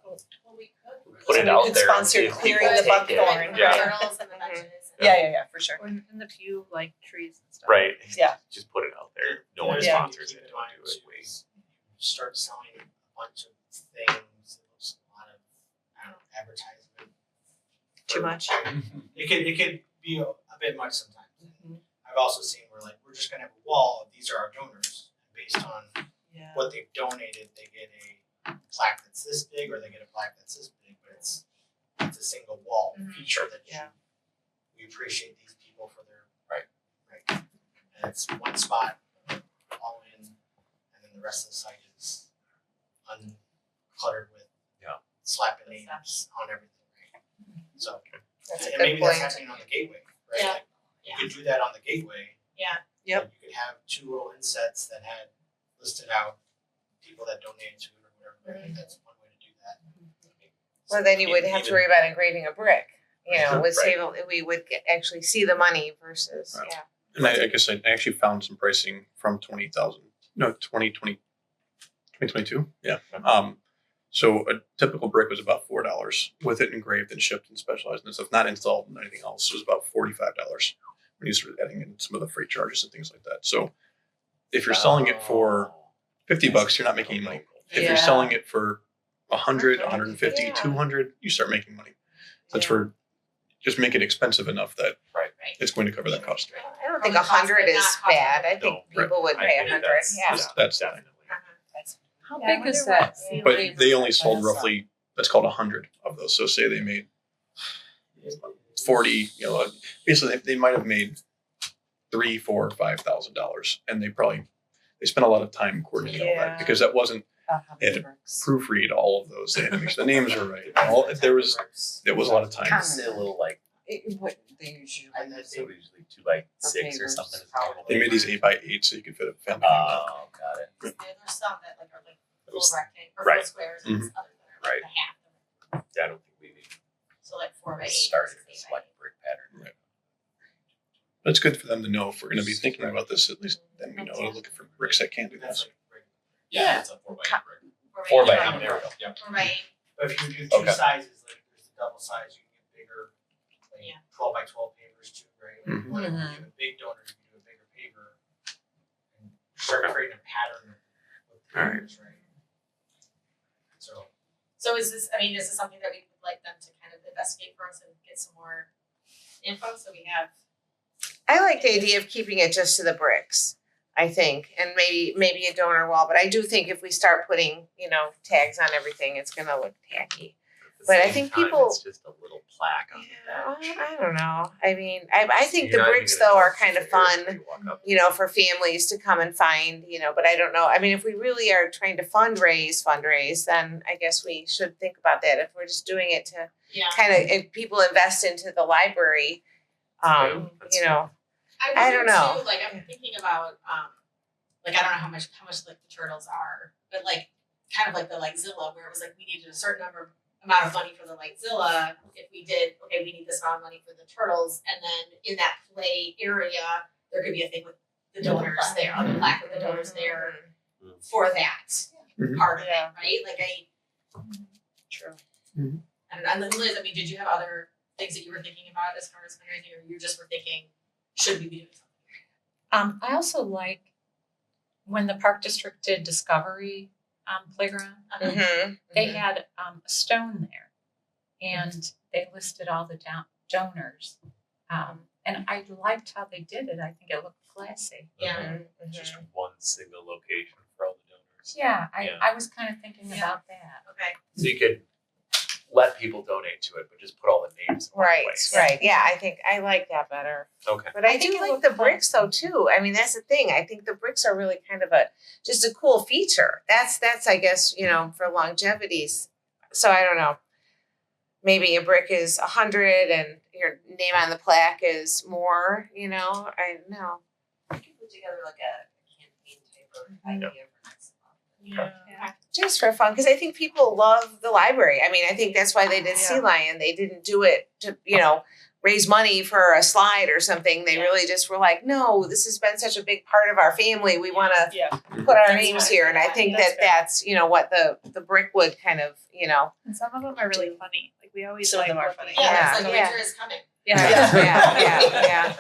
know. Well, we could. Put So it we out could there and sponsor see if clearing people the take it. buckthorn, The Yeah. turtles and the benches. Yeah, for sure. And the few like trees and stuff. Right. Yeah. Just put it out there. No one There's Yeah. something to sponsors keep it. in Don't mind do it. too, Wait. is you start selling a bunch of things, there's a lot of, I don't know, advertisement. Too much. It could be a bit much sometimes. Mhm. I've also seen where like, we're just gonna have a wall of these are our donors, and based on Yeah. what they've donated, they get a plaque that's this big, or they get a plaque that's this big, but it's a single wall Mhm. feature that Yeah. we appreciate these people for their. Right. And it's one spot, all in, and then the rest of the site is uncluttered with Yeah. slapping names on everything, right? So, That's a and good maybe that's point. happening on the gateway, right? Yeah. Like, you could do that on the gateway. Yeah. Yep. Like, you could have two little insets that had listed out people that donated to it or whatever. I think that's one way to do that. Well, then you would have to worry about engraving a brick, you know, with Right. save, we would actually see the money versus, Right. yeah. And I guess I actually found some pricing from 2022. Yeah. So a typical brick was about $4 with it engraved and shipped and specialized and stuff, not installed and anything else. It was about $45 when you start adding in some of the freight charges and things like that. So if you're selling it for $50, you're not making any money. If you're Yeah. selling it for 100, 150, Yeah. 200, you start making money. That's for just make it expensive enough that Right. it's going to cover that cost. I don't think Probably cost, 100 but is not cost bad, I effective. think No, people would I pay think 100, that's- yeah. That's the thing. definitely. How Yeah, I big is wonder what that? Sea But Lion they only was sold like. roughly, that's called 100 of those. So say they made 40, you know, basically they might have made $3,000, $4,000, $5,000, and they spent a lot of time coordinating all Yeah. that because that wasn't How Yeah. proofread all of those. They had to make sure the names were right. There was a lot of time. Kind of a little like What they usually. And I So think usually 2x6 or papers. something. is Probably. normal. They made these 8x8 so you could fit a family in there. Oh, got it. There's some that like are like full Those- rectangle or right. full squares and there's others that are like Right. a half. Yeah, I don't think we even So like 4x8. started versus this 8x8. like brick pattern. Right. But it's good for them to know if we're gonna be thinking about this, at least then we know we're looking for bricks that can do That's this. like regular. Yeah, it's a 4x8 brick. 4 by Yeah. 8, there we go. Yep. 4x8. But if you do two Okay. sizes, like there's the double size, you can get bigger, like Yeah. 12x12 pavers too, right? Like, Mhm. whatever, you have a big donor, you can do a bigger paver. And start creating a pattern with Alright. pavers, right? So, So is this, I mean, is this something that we would like them to kind of investigate for us and get some more info so we have? I like the idea of keeping it just to the bricks, I think, and maybe a donor wall, but I do think if we start putting, tags on everything, it's gonna look tacky. At the But I same think time, people- It's just a little plaque on the bench. I don't know. I mean, I think the You're not even bricks gonna though are notice kind of the area fun, you walk up. for families to come and find, but I don't know. I mean, if we really are trying to fundraise, then I guess we should think about that. If we're just doing it to Yeah. kind of, if people invest into the library, that's I don't know. Too, like I'm thinking about, like I don't know how much like the turtles are, but like kind of like the Zilla where it was like we needed a certain amount of money for the Zilla. If we did, okay, we need this amount of money for the turtles, and then in that play area, there could be a thing with the donors there, on the plaque with the donors there for that Mhm. part of Yeah. it, right? Like True. I don't know. And then Liz, I mean, did you have other things that you were thinking about as far as fundraising, or you just were thinking, should we be doing something? I also like when the park district did Discovery Playground, they had a stone there, and they listed all the donors. And I liked how they did it. I think it looked classy. Yeah. Just one single location for all the donors. Yeah, Yeah. I was kind of thinking Yeah. about that. Okay. So you could let people donate to it, but just put all the names in one Right, place. right. Yeah, I think I like that better. Okay. But I I think do it like looked the fun. bricks though too. I mean, that's the thing. I think the bricks are really kind of just a cool feature. That's I guess, for longevities. So I don't know. Maybe a brick is 100 and your name on the plaque is more, I don't know. We could put together like a campaign type of idea for next month. Yeah. Just for fun, because I think people love the library. I mean, I think that's why they did Sea Yeah. Lion. They didn't do it to, raise money for a slide or something. They really just were like, no, this has been such a big part of our family. We want to Yeah. put our That's names what- here. And I think that's that that's, what the brick would kind of, And some of them are really funny. Like we always Some of like them are looking- funny. Yeah, it's Yeah. like Yeah. winter is coming. Yeah. yeah.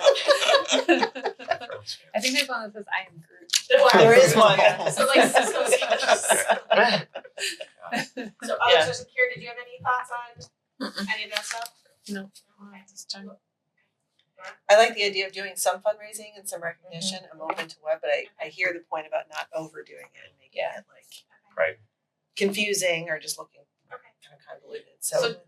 I think there's one that says I am Groot. There is one. So like Cisco So Yeah. Social Care, did you have any thoughts on any of that stuff? No. Okay. This time. I like the idea of doing some fundraising and some recognition. I'm open to what, but I hear the point about not overdoing it and making it like Right. confusing or just looking Okay. kind of convoluted. So, So-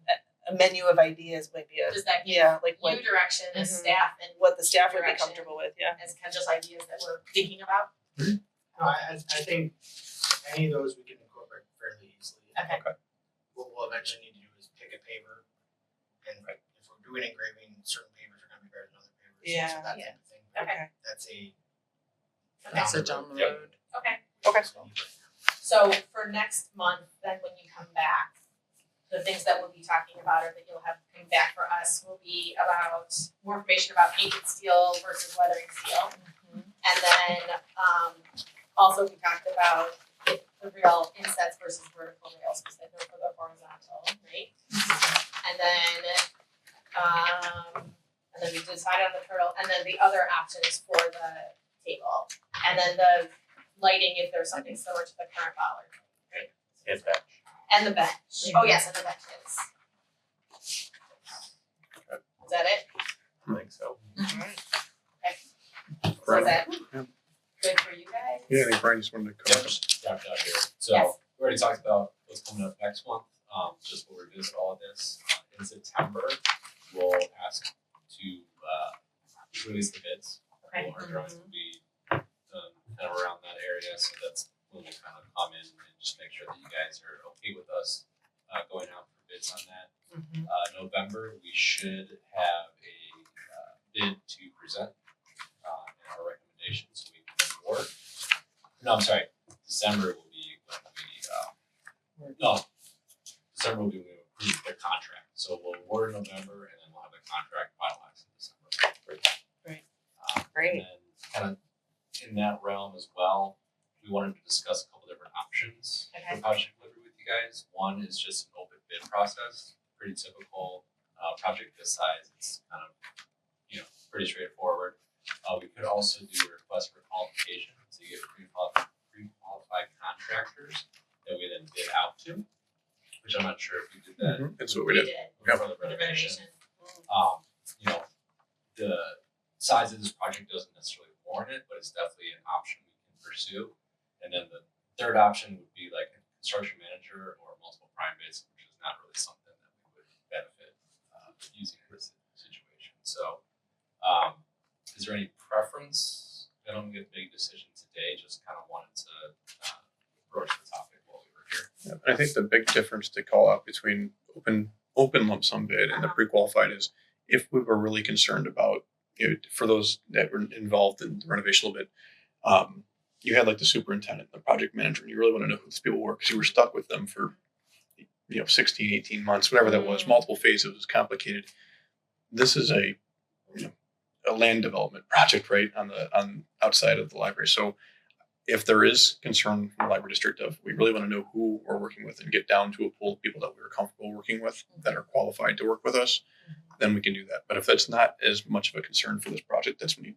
a menu of ideas might be Does that give like you direction as Mhm. staff and what the staff would be Direction. comfortable with, yeah. as kind of just ideas that we're thinking about? no, I think any of those we can incorporate fairly easily. Okay. What we'll eventually need to do is pick a paver, and if we're doing engraving, certain pavers are gonna be better than other pavers. Yeah. So that Yeah. type of thing. But Okay. That's a. That's a down the Yep. road. Okay. Okay. So for next month, then when you come back, the things that we'll be talking about or that you'll have come back for us will be about more information about painted steel versus weathering steel. And then also we talked about the real insets versus vertical rails, because they go for the horizontal, right? And then we decided on the turtle, and then the other option is for the table. And then the lighting, if there's something similar to the current bollard, right? And bench. And the bench. Oh, yes, and the benches. Is that it? I think so. So is that Yeah. good for you guys? Yeah, I think Brian just wanted to Yeah, cover. just wrap it up here. So Yes. we already talked about what's coming up next month. Just we'll revisit all of this. In September, we'll ask to release the bids. Okay. Our drawings will be kind of around that area, so that's when we'll kind of come in and just make sure that you guys are okay with us going out for bids on that. November, we should have a bid to present in our recommendations, so we can award. No, I'm sorry, December will be when December will be when we approve the contract. So we'll award in November, and then we'll have the contract finalized in December. Great. And then kind of in that realm as well, we wanted to discuss a couple different options for project delivery with you guys. One is just an open bid process, pretty typical project this size. It's kind of, pretty straightforward. We could also do a request for qualification, so you get pre-qualified contractors that we then bid out to, which I'm not sure if we did that. That's what we did. For the renovation. The size of this project doesn't necessarily warrant it, but it's definitely an option we can pursue. And then the third option would be like a construction manager or multiple prime bids, which is not really something that we would benefit using in this situation. So, is there any preference? I don't get a big decision today, just kind of wanted to broach the topic while we were here. Yeah, I think the big difference to call out between open lump sum bid and the pre-qualified is if we were really concerned about, for those that were involved in the renovation a little bit, you had like the superintendent, the project manager, and you really want to know who these people were because you were stuck with them for 16, 18 months, whatever that was, multiple phases, it was complicated. This is a land development project, right, on outside of the library. So if there is concern from the library district of we really want to know who we're working with and get down to a pool of people that we are comfortable working with that are qualified to work with us, then we can do that. But if that's not as much of a concern for this project, that's when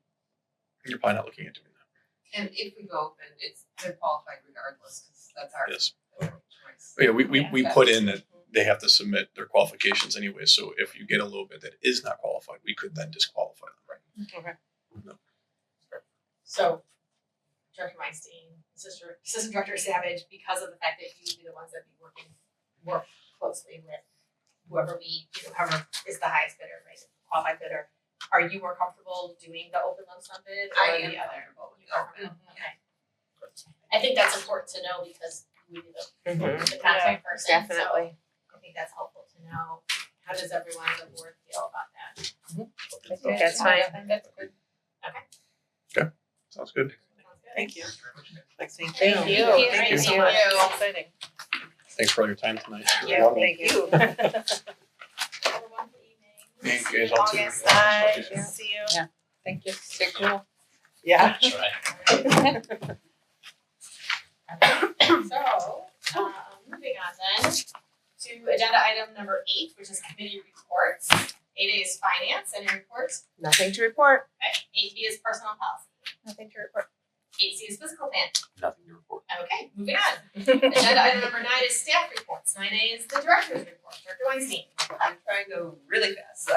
you're probably not looking at doing that. And if we go open, they're qualified regardless, because that's our Yes. choice. Yeah, we put in that they have to submit their qualifications anyway. So if you get a little bit that is not qualified, we could then disqualify them. Okay. So, Director Weinstein, Assistant Director Savage, because of the fact that you would be the ones that be work closely with whoever is the highest bidder, right, qualified bidder, are you more comfortable doing the open lump sum bid or the other? Okay. I think that's important to know because we do the contact person, Definitely. so I think that's helpful to know. How does everyone on the board feel about that? I think that's fine. That's good. Sounds good. Sounds good. Thank you. Thank you. Thank you. Thank you so much. Thank Exciting. Thanks for all your time tonight. Yeah, thank you. Have a wonderful evening. Thank you guys all too. August, bye. See you. Yeah. Thank you. Stay cool. Yeah. That's right. So, moving on then to agenda item number 8, which is committee reports. 8A is finance, any reports? Nothing to report. Okay, 8B is personnel policy. Nothing to report. 8C is physical plan. Nothing to report. Okay, moving on. Agenda item number 9 is staff reports. 9A is the director's report. Director Weinstein. I'm trying to go really fast.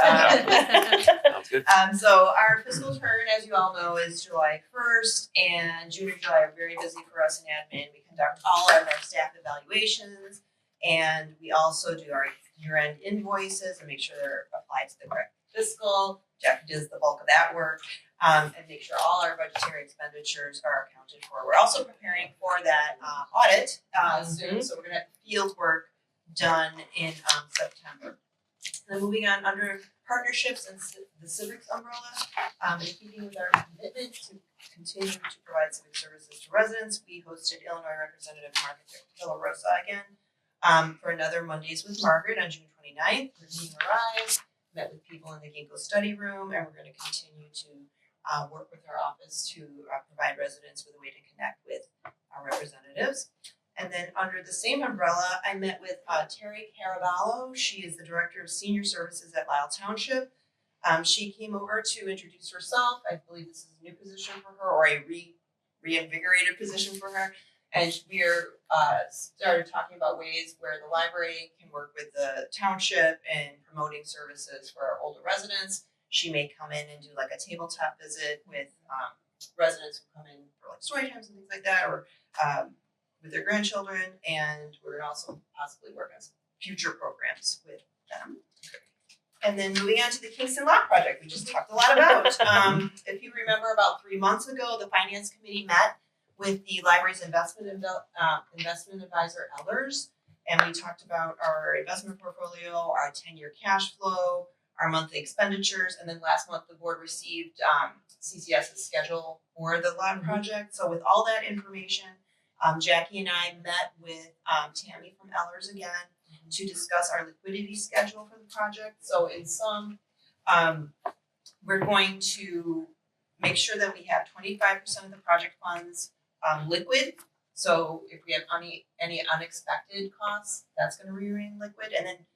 Sounds good. So our fiscal turn, as you all know, is July 1st, and June and July are very busy for us in admin. We conduct all of our staff evaluations, and we also do our year-end invoices and make sure they're applied to the correct fiscal. Jeff does the bulk of that work, and make sure all our budgetary expenditures are accounted for. We're also preparing for that audit soon, so we're gonna have field work done in September. Then moving on under partnerships and the civics umbrella, in keeping with our commitment to continue to provide civic services to residents, we hosted Illinois Representative Margaret De La Rosa again for another Mondays with Margaret on June 29th. Her team arrived, met with people in the Ginkgo study room, and we're going to continue to work with our office to provide residents with a way to connect with our representatives. And then under the same umbrella, I met with Terry Caraballo. She is the Director of Senior Services at Lisle Township. She came over to introduce herself. I believe this is a new position for her, or a reinvigorated position for her. And we're started talking about ways where the library can work with the township in promoting services for our older residents. She may come in and do like a tabletop visit with residents who come in for like story times and things like that, or with their grandchildren. And we're gonna also possibly work on some future programs with them. And then moving on to the Kingston Lock project, we just talked a lot about. If you remember, about 3 months ago, the Finance Committee met with the library's investment advisor, Elders, and we talked about our investment portfolio, our 10-year cash flow, our monthly expenditures, and then last month the board received CCS's schedule for the lab project. So with all that information, Jackie and I met with Tammy from Ellers again to discuss our liquidity schedule for the project. So in sum, we're going to make sure that we have 25% of the project funds liquid. So if we have any unexpected costs, that's going to remain liquid. And then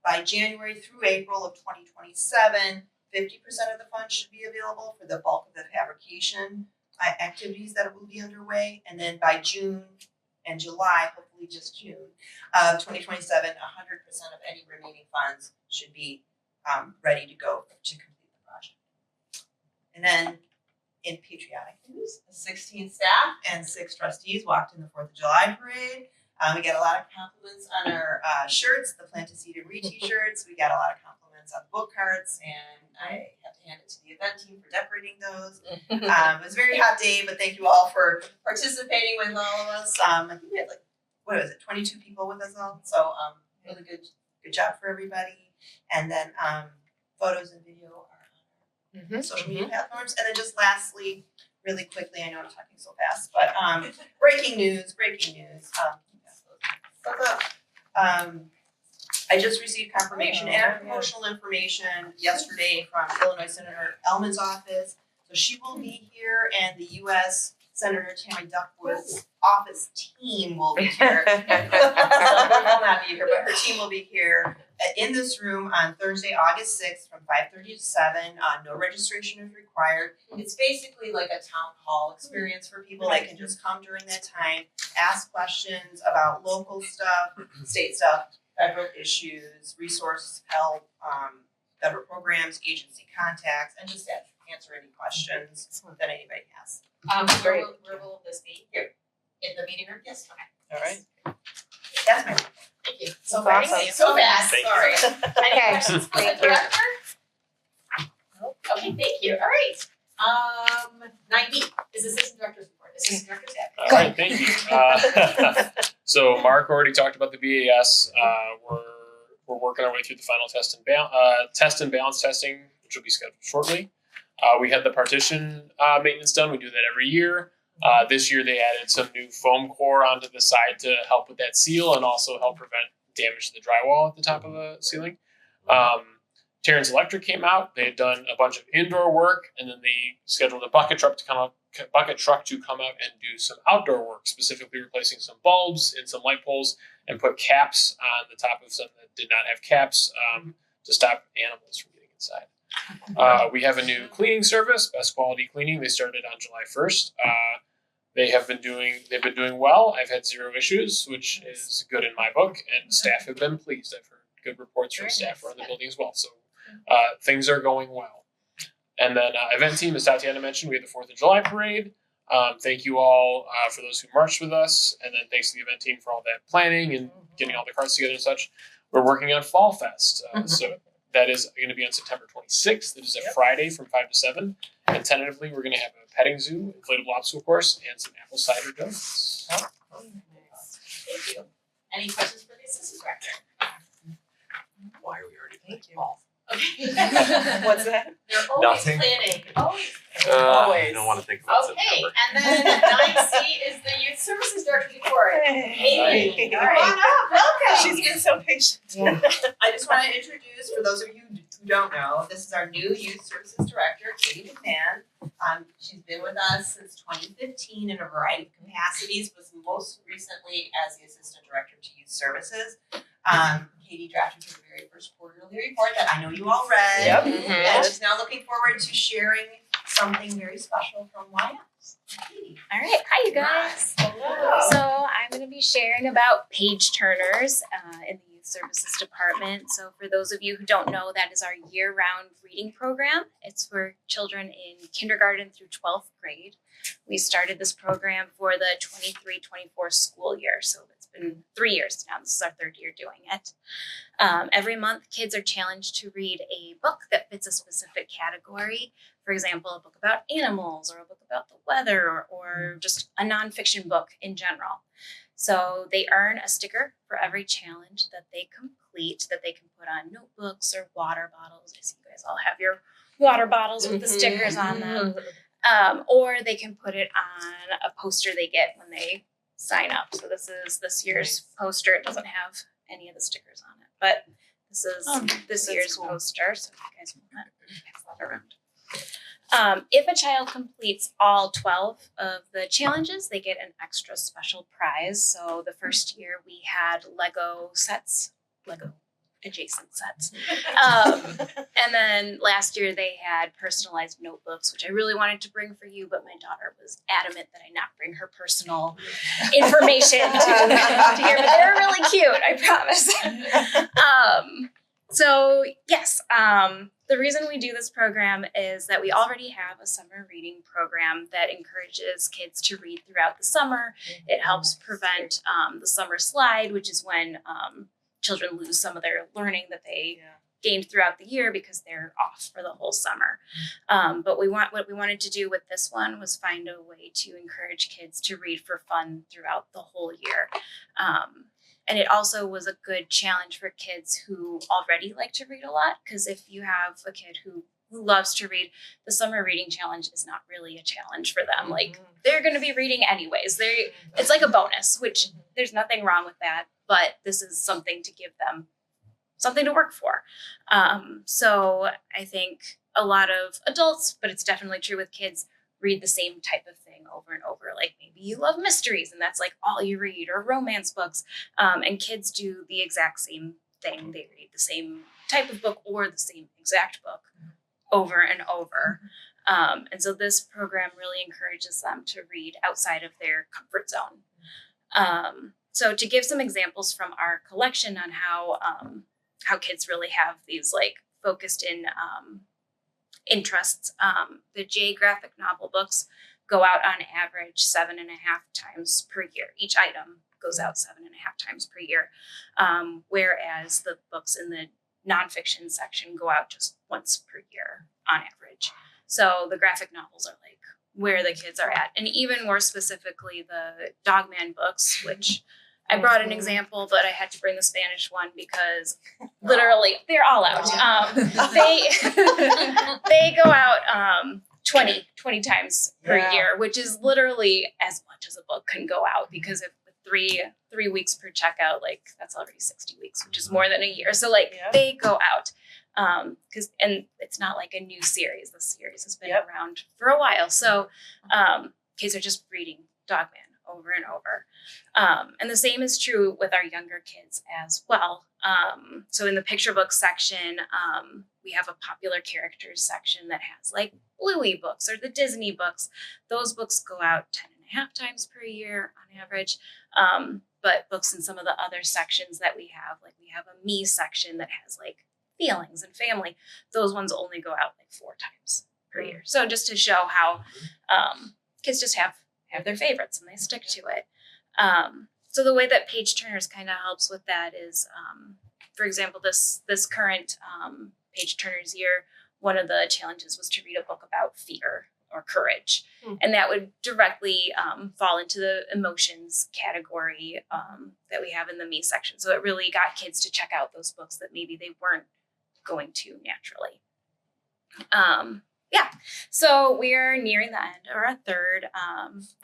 by January through April of 2027, 50% of the funds should be available for the bulk of the fabrication activities that will be underway. And then by June and July, hopefully just June of 2027, 100% of any remaining funds should be ready to go to complete the project. And then in patriotic news, the 16 staff and 6 trustees walked in the 4th of July parade. We got a lot of compliments on our shirts, the Plant a Seed and Read t-shirts. We got a lot of compliments on book cards, and I have to hand it to the event team for decorating those. It was a very hot day, but thank you all for participating with all of us. I think we had 22 people with us all. So really good job for everybody. And then photos and video are on our social media platforms. And then just lastly, really quickly, I know I'm talking so fast, but breaking news. I just received confirmation and promotional information yesterday from Illinois Senator Ellman's office. So she will be here, and the U.S. Senator Tammy Duckworth's office team will be here. Some people will not be here, but her team will be here in this room on Thursday, August 6th from 5:30 to 7. No registration is required. It's basically like a town hall experience for people that can just come during that time, ask questions about local stuff, state stuff, federal issues, resource help, federal programs, agency contacts, and just answer any questions that anybody has. Where will this be? Here. In the meeting room? Yes. Okay. All right. That's my Thank you. So fast. fast. So fast. Thank Sorry. Okay, Any questions for the thank you. director? Nope. Okay, thank you. All right. 9B is Assistant Director's report. Assistant Director's staff. All right, thank you. So Mark already talked about the BAS. We're working our way through the final test and balance testing, which will be scheduled shortly. We had the partition maintenance done. We do that every year. This year they added some new foam core onto the side to help with that seal and also help prevent damage to the drywall at the top of the ceiling. Terrence Electric came out. They had done a bunch of indoor work, and then they scheduled a bucket truck to come out and do some outdoor work, specifically replacing some bulbs and some light poles, and put caps on the top of some that did not have caps to stop animals from getting inside. We have a new cleaning service, Best Quality Cleaning. They started on July 1st. They've been doing well. I've had 0 issues, which is good in my book, and staff have been pleased. I've heard good reports from staff around the building as well. So things are going well. And then event team, as Tatiana mentioned, we had the 4th of July parade. Thank you all for those who marched with us, and then thanks to the event team for all that planning and getting all the carts together and such. We're working on Fall Fest, so that is going to be on September 26th. It is a Friday from 5 to 7, and tentatively we're going to have a petting zoo, inflatable obstacle course, and some apple cider donuts. Thank you. Any questions for the Assistant Director? Why are we already Thank you. Okay. What's that? They're always Nothing. planning. Always. I don't want to think about Okay, September. and then 9C is the Youth Services Director's report. Amy, come Hi. on up, welcome. She's been so patient. I just want to introduce, for those of you who don't know, this is our new Youth Services Director, Katie McMahon. She's been with us since 2015 in a variety of capacities, was most recently as the Assistant Director to Youth Services. Katie drafted her very first quarterly report that I know you all read. Yep. And she's now looking forward to sharing something very special from YS. Katie. All right, hi you guys. So I'm going to be sharing about page turners in the Youth Services Department. So for those of you who don't know, that is our year-round reading program. It's for children in kindergarten through 12th grade. We started this program for the 23-24 school year, so it's been 3 years now. This is our 3rd year doing it. Every month, kids are challenged to read a book that fits a specific category. For example, a book about animals or a book about the weather or just a nonfiction book in general. So they earn a sticker for every challenge that they complete that they can put on notebooks or water bottles. I see you guys all have your water bottles with the stickers on them. Or they can put it on a poster they get when they sign up. So this is this year's poster. It doesn't have any of the stickers on it, but this is this year's poster. So if you guys want to pass that around. If a child completes all 12 of the challenges, they get an extra special prize. So the first year we had Lego adjacent sets. And then last year they had personalized notebooks, which I really wanted to bring for you, but my daughter was adamant that I not bring her personal information to here, but they were really cute, I promise. So yes, the reason we do this program is that we already have a summer reading program that encourages kids to read throughout the summer. It helps prevent the summer slide, which is when children lose some of their learning that they gained throughout the year because they're off for the whole summer. But what we wanted to do with this one was find a way to encourage kids to read for fun throughout the whole year. And it also was a good challenge for kids who already like to read a lot, because if you have a kid who loves to read, the summer reading challenge is not really a challenge for them. Like, they're going to be reading anyways. It's like a bonus, which there's nothing wrong with that, but this is something to give them something to work for. So I think a lot of adults, but it's definitely true with kids, read the same type of thing over and over. Like, maybe you love mysteries and that's like all you read, or romance books. And kids do the exact same thing. They read the same type of book or the same exact book over and over. And so this program really encourages them to read outside of their comfort zone. So to give some examples from our collection on how kids really have these like focused in interests, the J graphic novel books go out on average 7.5 times per year. Each item goes out 7.5 times per year, whereas the books in the nonfiction section go out just once per year on average. So the graphic novels are like where the kids are at. And even more specifically, the Dogman books, which I brought an example, but I had to bring the Spanish one because literally they're all out. They go out 20 times per year, which is literally as much as a book can go out, because if three weeks per checkout, like that's already 60 weeks, which is more than a year. So like they go out. And it's not like a new series. The series has been around for a while. So kids are just reading Dogman over and over. And the same is true with our younger kids as well. So in the picture book section, we have a popular characters section that has like Bluey books or the Disney books. Those books go out 10.5 times per year on average. But books in some of the other sections that we have, like we have a me section that has like feelings and family. Those ones only go out like 4 times per year. So just to show how kids just have their favorites and they stick to it. So the way that Page Turners kind of helps with that is, for example, this current Page Turners year, one of the challenges was to read a book about fear or courage. And that would directly fall into the emotions category that we have in the me section. So it really got kids to check out those books that maybe they weren't going to naturally. So we are nearing the end of our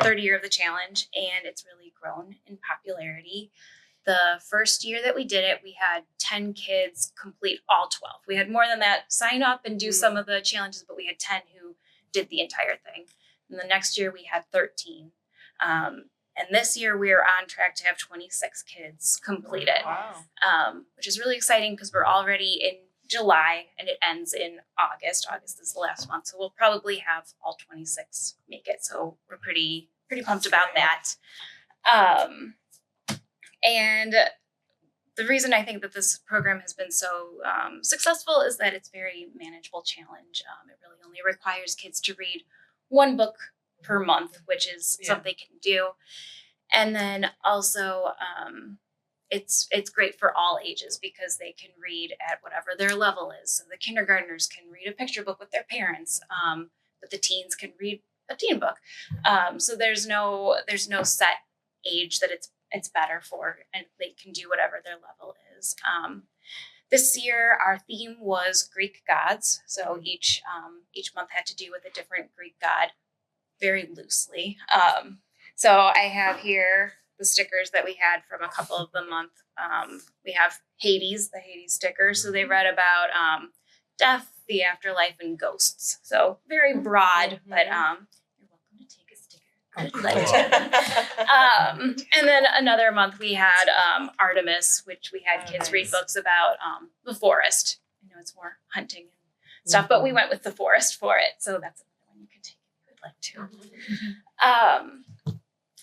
third year of the challenge, and it's really grown in popularity. The first year that we did it, we had 10 kids complete all 12. We had more than that sign up and do some of the challenges, but we had 10 who did the entire thing. And the next year we had 13. And this year we are on track to have 26 kids complete it, which is really exciting because we're already in July and it ends in August. August is the last month, so we'll probably have all 26 make it. So we're pretty pumped about that. And the reason I think that this program has been so successful is that it's very manageable challenge. It really only requires kids to read 1 book per month, which is something they can do. And then also, it's great for all ages because they can read at whatever their level is. So the kindergartners can read a picture book with their parents, but the teens can read a teen book. So there's no set age that it's it's better for, and they can do whatever their level is. This year, our theme was Greek gods. So each month had to do with a different Greek god, very loosely. So I have here the stickers that we had from a couple of the month. We have Hades, the Hades sticker. So they read about death, the afterlife, and ghosts. So very broad, but you're welcome to take a sticker. Good luck. And then another month we had Artemis, which we had kids read books about the forest. I know it's more hunting and stuff, but we went with the forest for it. So that's another one you can take if you would like to.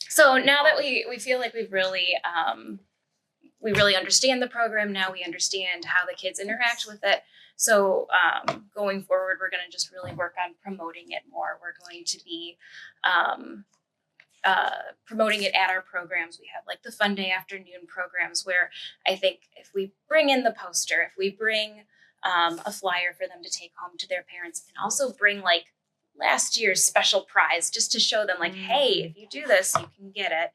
So now that we feel like we really understand the program, now we understand how the kids interact with it. So going forward, we're going to just really work on promoting it more. We're going to be promoting it at our programs. We have like the Fun Day afternoon programs where I think if we bring in the poster, if we bring a flyer for them to take home to their parents, and also bring like last year's special prize just to show them like, hey, if you do this, you can get it.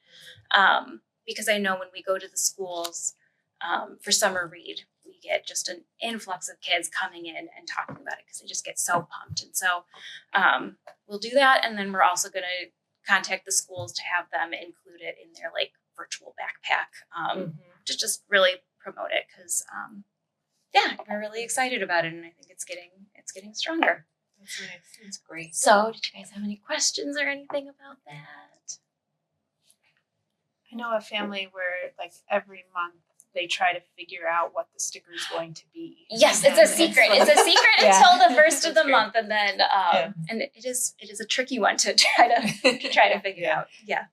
Because I know when we go to the schools for summer read, we get just an influx of kids coming in and talking about it because they just get so pumped. And so we'll do that. And then we're also going to contact the schools to have them include it in their like virtual backpack to just really promote it because we're really excited about it, and I think it's getting stronger. That's nice. That's great. So did you guys have any questions or anything about that? I know a family where like every month they try to figure out what the sticker is going to be. Yes, it's a secret. It's a secret until the first of the That's month, and then and it is a tricky one to try to figure out. Yeah.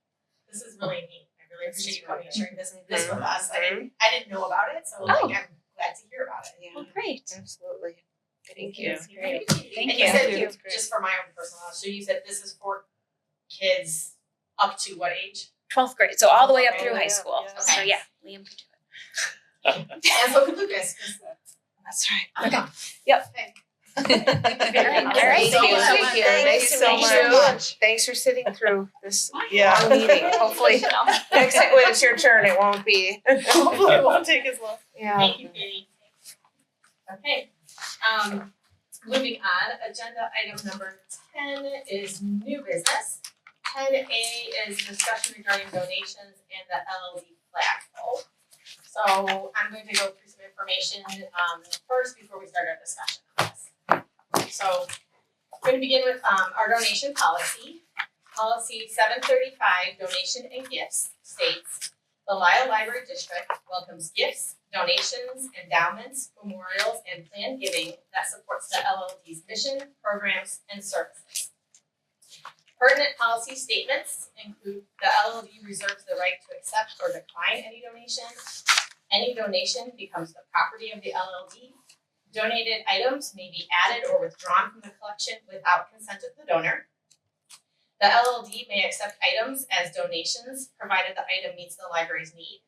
This is really neat. I really appreciate you coming and sharing this with us. I didn't know about it, so like I'm glad to hear about it. Yeah. Well, great. Absolutely. Thank you. Great. And Thank you you. said, just for my own personal knowledge, so you said this is for kids up to what age? 12th grade, so all the way up through high Yeah, school. yeah. So yeah, Liam could do it. And so could Lucas. That's right. Okay. Yep. Okay. All right. so Thank you. much. Thank you. Thanks so Thank you. much. Thanks for sitting through this Yeah. long meeting. Hopefully, next time when it's your turn, it won't be. Hopefully it won't take as long. Yeah. Thank you, Katie. Okay. Moving on, agenda item number 10 is new business. 10A is discussion regarding donations and the LLD flagpole. So I'm going to go through some information first before we start our discussion on this. So we're going to begin with our donation policy. Policy 735, donation and gifts, states, the Lisle Library District welcomes gifts, donations, endowments, memorials, and planned giving that supports the LLD's mission, programs, and services. Pertinent policy statements include the LLD reserves the right to accept or decline any donation. Any donation becomes the property of the LLD. Donated items may be added or withdrawn from the collection without consent of the donor. The LLD may accept items as donations provided the item meets the library's need.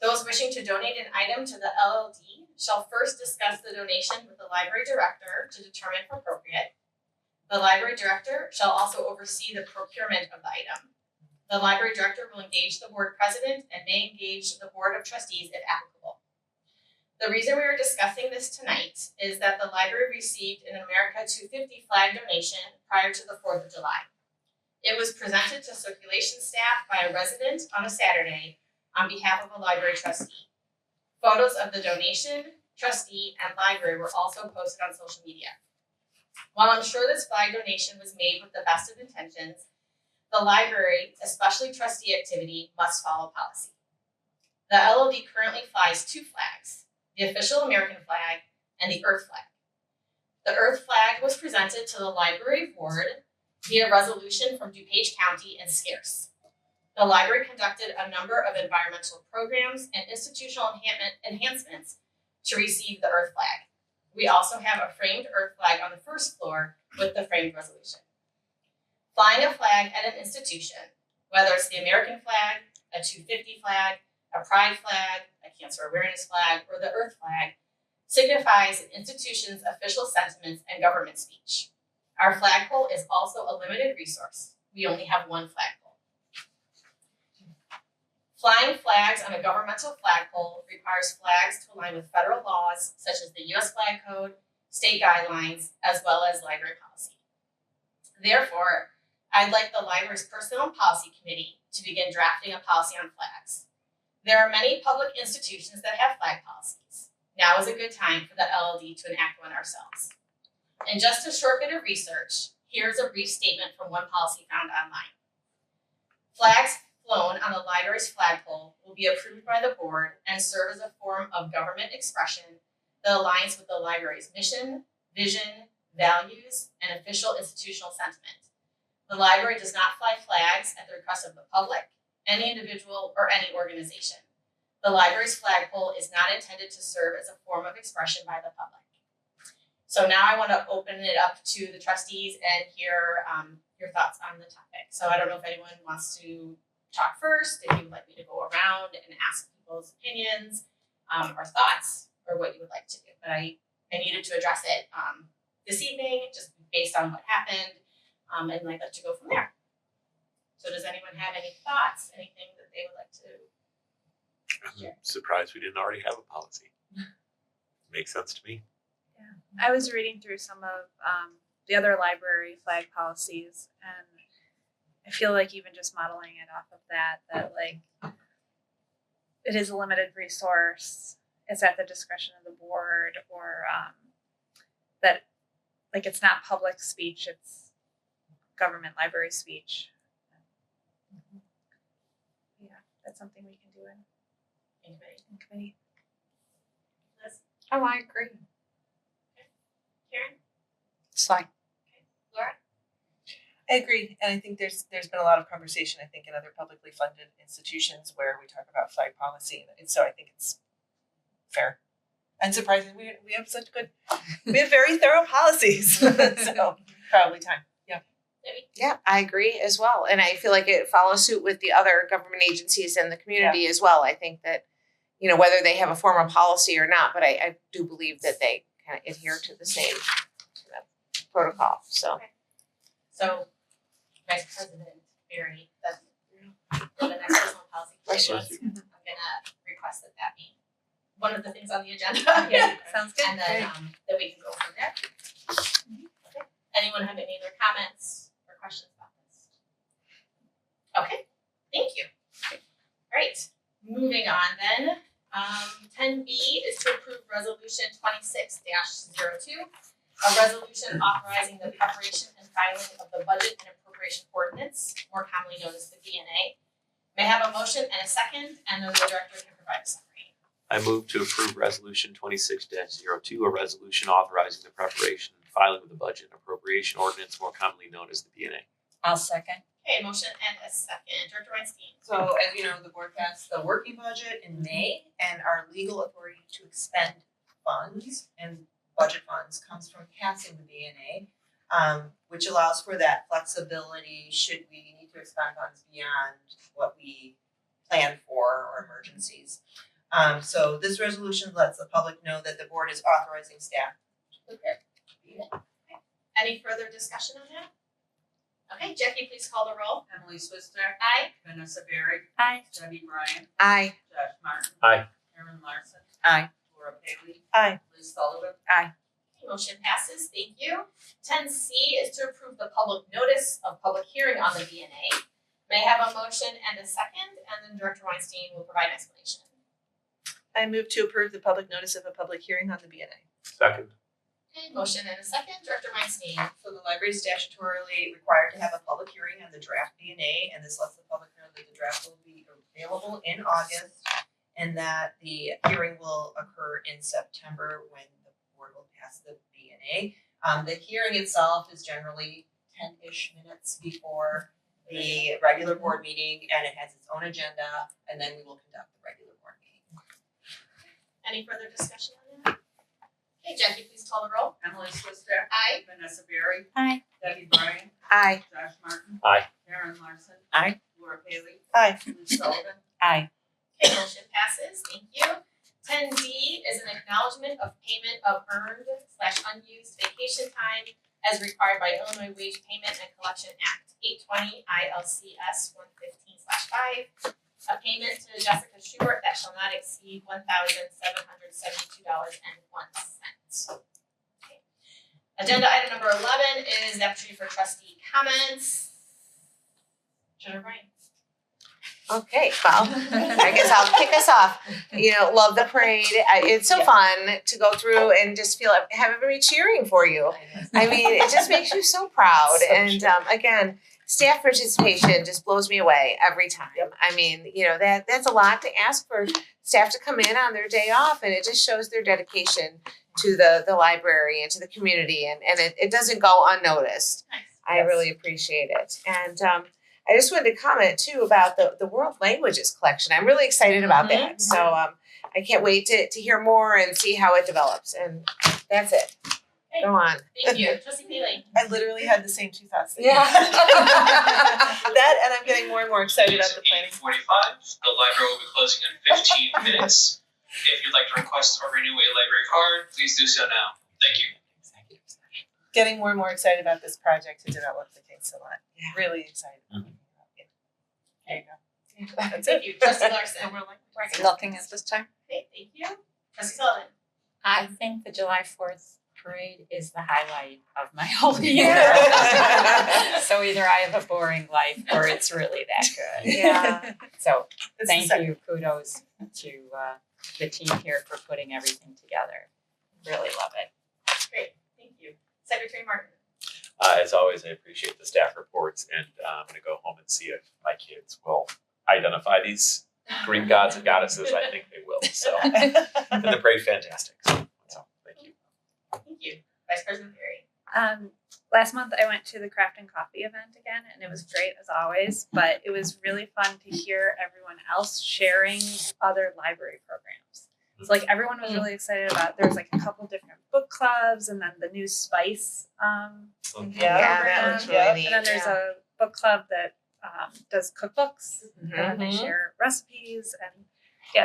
Those wishing to donate an item to the LLD shall first discuss the donation with the library director to determine if appropriate. The library director shall also oversee the procurement of the item. The library director will engage the board president and may engage the board of trustees if applicable. The reason we are discussing this tonight is that the library received an America 250 flag donation prior to the 4th of July. It was presented to circulation staff by a resident on a Saturday on behalf of a library trustee. Photos of the donation, trustee, and library were also posted on social media. While I'm sure this flag donation was made with the best of intentions, the library, especially trustee activity, must follow policy. The LLD currently flies 2 flags, the official American flag and the Earth flag. The Earth flag was presented to the library board via resolution from DuPage County and Scarce. The library conducted a number of environmental programs and institutional enhancements to receive the Earth flag. We also have a framed Earth flag on the first floor with the framed resolution. Flying a flag at an institution, whether it's the American flag, a 250 flag, a pride flag, a cancer awareness flag, or the Earth flag, signifies an institution's official sentiments and government speech. Our flagpole is also a limited resource. We only have 1 flagpole. Flying flags on a governmental flagpole requires flags to align with federal laws such as the U.S. Flag Code, state guidelines, as well as library policy. Therefore, I'd like the library's Personnel and Policy Committee to begin drafting a policy on flags. There are many public institutions that have flag policies. Now is a good time for the LLD to enact one ourselves. In just a short bit of research, here's a brief statement from one policy found online. Flags flown on the library's flagpole will be approved by the board and serve as a form of government expression that aligns with the library's mission, vision, values, and official institutional sentiment. The library does not fly flags at the request of the public, any individual, or any organization. The library's flagpole is not intended to serve as a form of expression by the public. So now I want to open it up to the trustees and hear your thoughts on the topic. So I don't know if anyone wants to talk first, if you would like me to go around and ask people's opinions or thoughts or what you would like to do. But I needed to address it this evening just based on what happened and I'd like to go from there. So does anyone have any thoughts, anything that they would like to share? I'm surprised we didn't already have a policy. Makes sense to me. I was reading through some of the other library flag policies, and I feel like even just modeling it off of that like it is a limited resource. It's at the discretion of the board, or that like it's not public speech; it's government library speech. Yeah, that's something we can do in committee. Liz? Oh, I agree. Karen? It's fine. Laura? I agree, and I think there's been a lot of conversation, I think, in other publicly funded institutions where we talk about flag policy, and so I think it's fair. And surprisingly, we have very thorough policies, so probably time. Yeah. Debbie? Yeah, I agree as well. And I feel like it follows suit with the other government agencies in the community as well. I think that, whether they have a formal policy or not, but I do believe that they kind of adhere to the same protocol, so. So, Vice President Barry, for the next personal policy committee, I'm gonna request that be one of the things on the agenda. Yeah, sounds good. And then that we can go from there. Okay. Anyone have any other comments or questions about this? Okay, thank you. All right, moving on then. 10B is to approve resolution 26-02, a resolution authorizing the preparation and filing of the budget and appropriation ordinance, more commonly known as the BNA. May I have a motion and a second, and then the director can provide a summary. I move to approve resolution 26-02, a resolution authorizing the preparation and filing of the budget and appropriation ordinance, more commonly known as the BNA. I'll second. Okay, motion and a second. Director Weinstein. So as you know, the board passed the working budget in May, and our legal authority to expend funds and budget funds comes from passing the BNA, which allows for that flexibility should we need to expend funds beyond what we plan for or emergencies. So this resolution lets the public know that the board is authorizing staff to prepare the BNA. Any further discussion on that? Okay, Jackie, please call the roll. Emily Swister, Aye. Vanessa Berry, Aye. Debbie Bryan, Aye. Josh Martin. Aye. Karen Larson. Aye. Laura Bailey. Aye. Liz Sullivan. Motion passes, thank you. 10C is to approve the public notice of public hearing on the BNA. May I have a motion and a second, and then Director Weinstein will provide an explanation. I move to approve the public notice of a public hearing on the BNA. Second. Okay, motion and a second, Director Weinstein. So the library is statutorily required to have a public hearing on the draft BNA, and this lets the public know that the draft will be available in August, and that the hearing will occur in September when the board will pass the BNA. The hearing itself is generally 10-ish minutes before the regular board meeting, and it has its own agenda, and then we will conduct the regular board meeting. Any further discussion on that? Okay, Jackie, please call the roll. Emily Swister. Aye. Vanessa Berry. Aye. Debbie Bryan. Aye. Josh Martin. Aye. Karen Larson. Aye. Laura Bailey. Aye. Liz Sullivan. Aye. Okay, motion passes, thank you. 10D is an acknowledgement of payment of earned/unused vacation time as required by Illinois Wage Payment and Collection Act 820 ILCS 115/5. a payment to Jessica Schubert that shall not exceed $1,772.01. Agenda item number 11 is the opportunity for trustee comments. Treasurer Bryant. Okay, well, I guess I'll kick us off. Love the parade. It's so fun to go through and just have everybody cheering for you. I mean, it just makes you so proud. And again, staff participation just blows me away every time. I mean, that's a lot to ask for staff to come in on their day off, and it just shows their dedication to the library and to the community, and it doesn't go unnoticed. I really appreciate it. And I just wanted to comment too about the World Languages collection. I'm really excited about that. So I can't wait to hear more and see how it develops. And that's it. Go on. Thank you. Trustee Lisle. I literally had the same two thoughts. Yeah. That, and I'm getting more and more excited about the planning. 8:45. The library will be closing in 15 minutes. If you'd like to request or renew a library card, please do so now. Thank you. Getting more and more excited about this project to develop the Kingston lot. Really excited. There you go. That's Thank it. you. Trustee Larson. Nothing at this time. Okay, thank you. Trustee Sullivan. I think the July 4th parade is the highlight of my whole year. So either I have a boring life or it's really that good. Yeah. So It's thank the you, kudos to the team here for putting everything together. Really love it. Great, thank you. Secretary Martin. As always, I appreciate the staff reports, and I'm going to go home and see if my kids will identify these Greek gods and goddesses. I think they will. So, and the parade, fantastic. So thank you. Thank you. Vice President Perry. Last month I went to the Craft and Coffee event again, and it was great as always, but it was really fun to hear everyone else sharing other library programs. So everyone was really excited about, there was a couple different book clubs, and then the new Spice program. That looks really neat. And then there's a book club that does cookbooks, and then they share recipes, and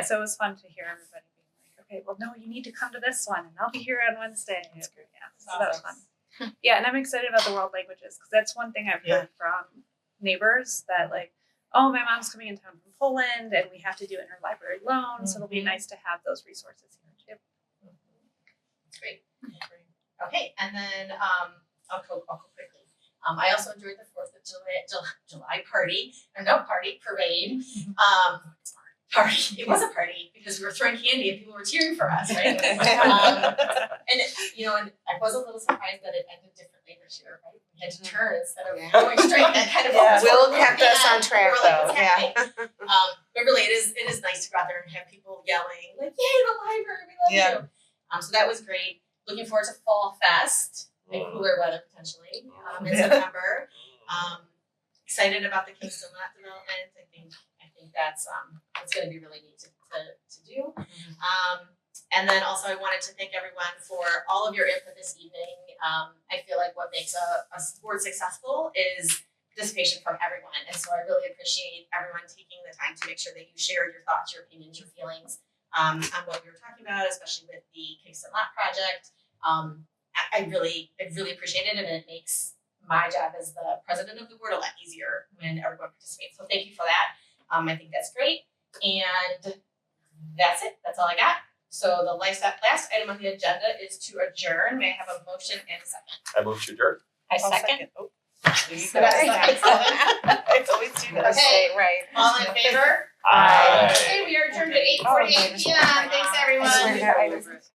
so it was fun to hear everybody being like, okay, well no, you need to come to this one, and I'll be here on Wednesday. That's great. Yeah, so that was fun. Yeah, and I'm excited about the world languages, because that's one thing I've heard from neighbors that oh, my mom's coming in town from Poland and we have to do interlibrary loan, so it'll be nice to have those resources here too. Great. Okay, and then I'll go quickly. I also enjoyed the 4th of July party, or no party, parade. Party. It was a party because we were throwing candy and people were cheering for us, right? And I was a little surprised that it ended differently this year, right? We had to turn instead of going straight. That kind of Will kept us on track though. Yeah. But really, it is nice to go out there and have people yelling like, "Yay, the library! We love you!" So that was great. Looking forward to Fall Fest and cooler weather potentially in September. Excited about the Kingston lot development. I think that's it's going to be really neat to do. And then also I wanted to thank everyone for all of your input this evening. I feel like what makes a board successful is participation from everyone, and so I really appreciate everyone taking the time to make sure that you shared your thoughts, your opinions, your feelings on what we were talking about, especially with the Kingston Lot project. I really appreciate it, and it makes my job as the president of the board a lot easier when everyone participates. So thank you for that. I think that's great. And that's it. That's all I got. So the last item on the agenda is to adjourn. May I have a motion and a second? I move to adjourn. I second. Oh. I always do that. Okay, right. All in favor? Aye. Okay, we are adjourned at 8:48 p.m. Thanks, everyone.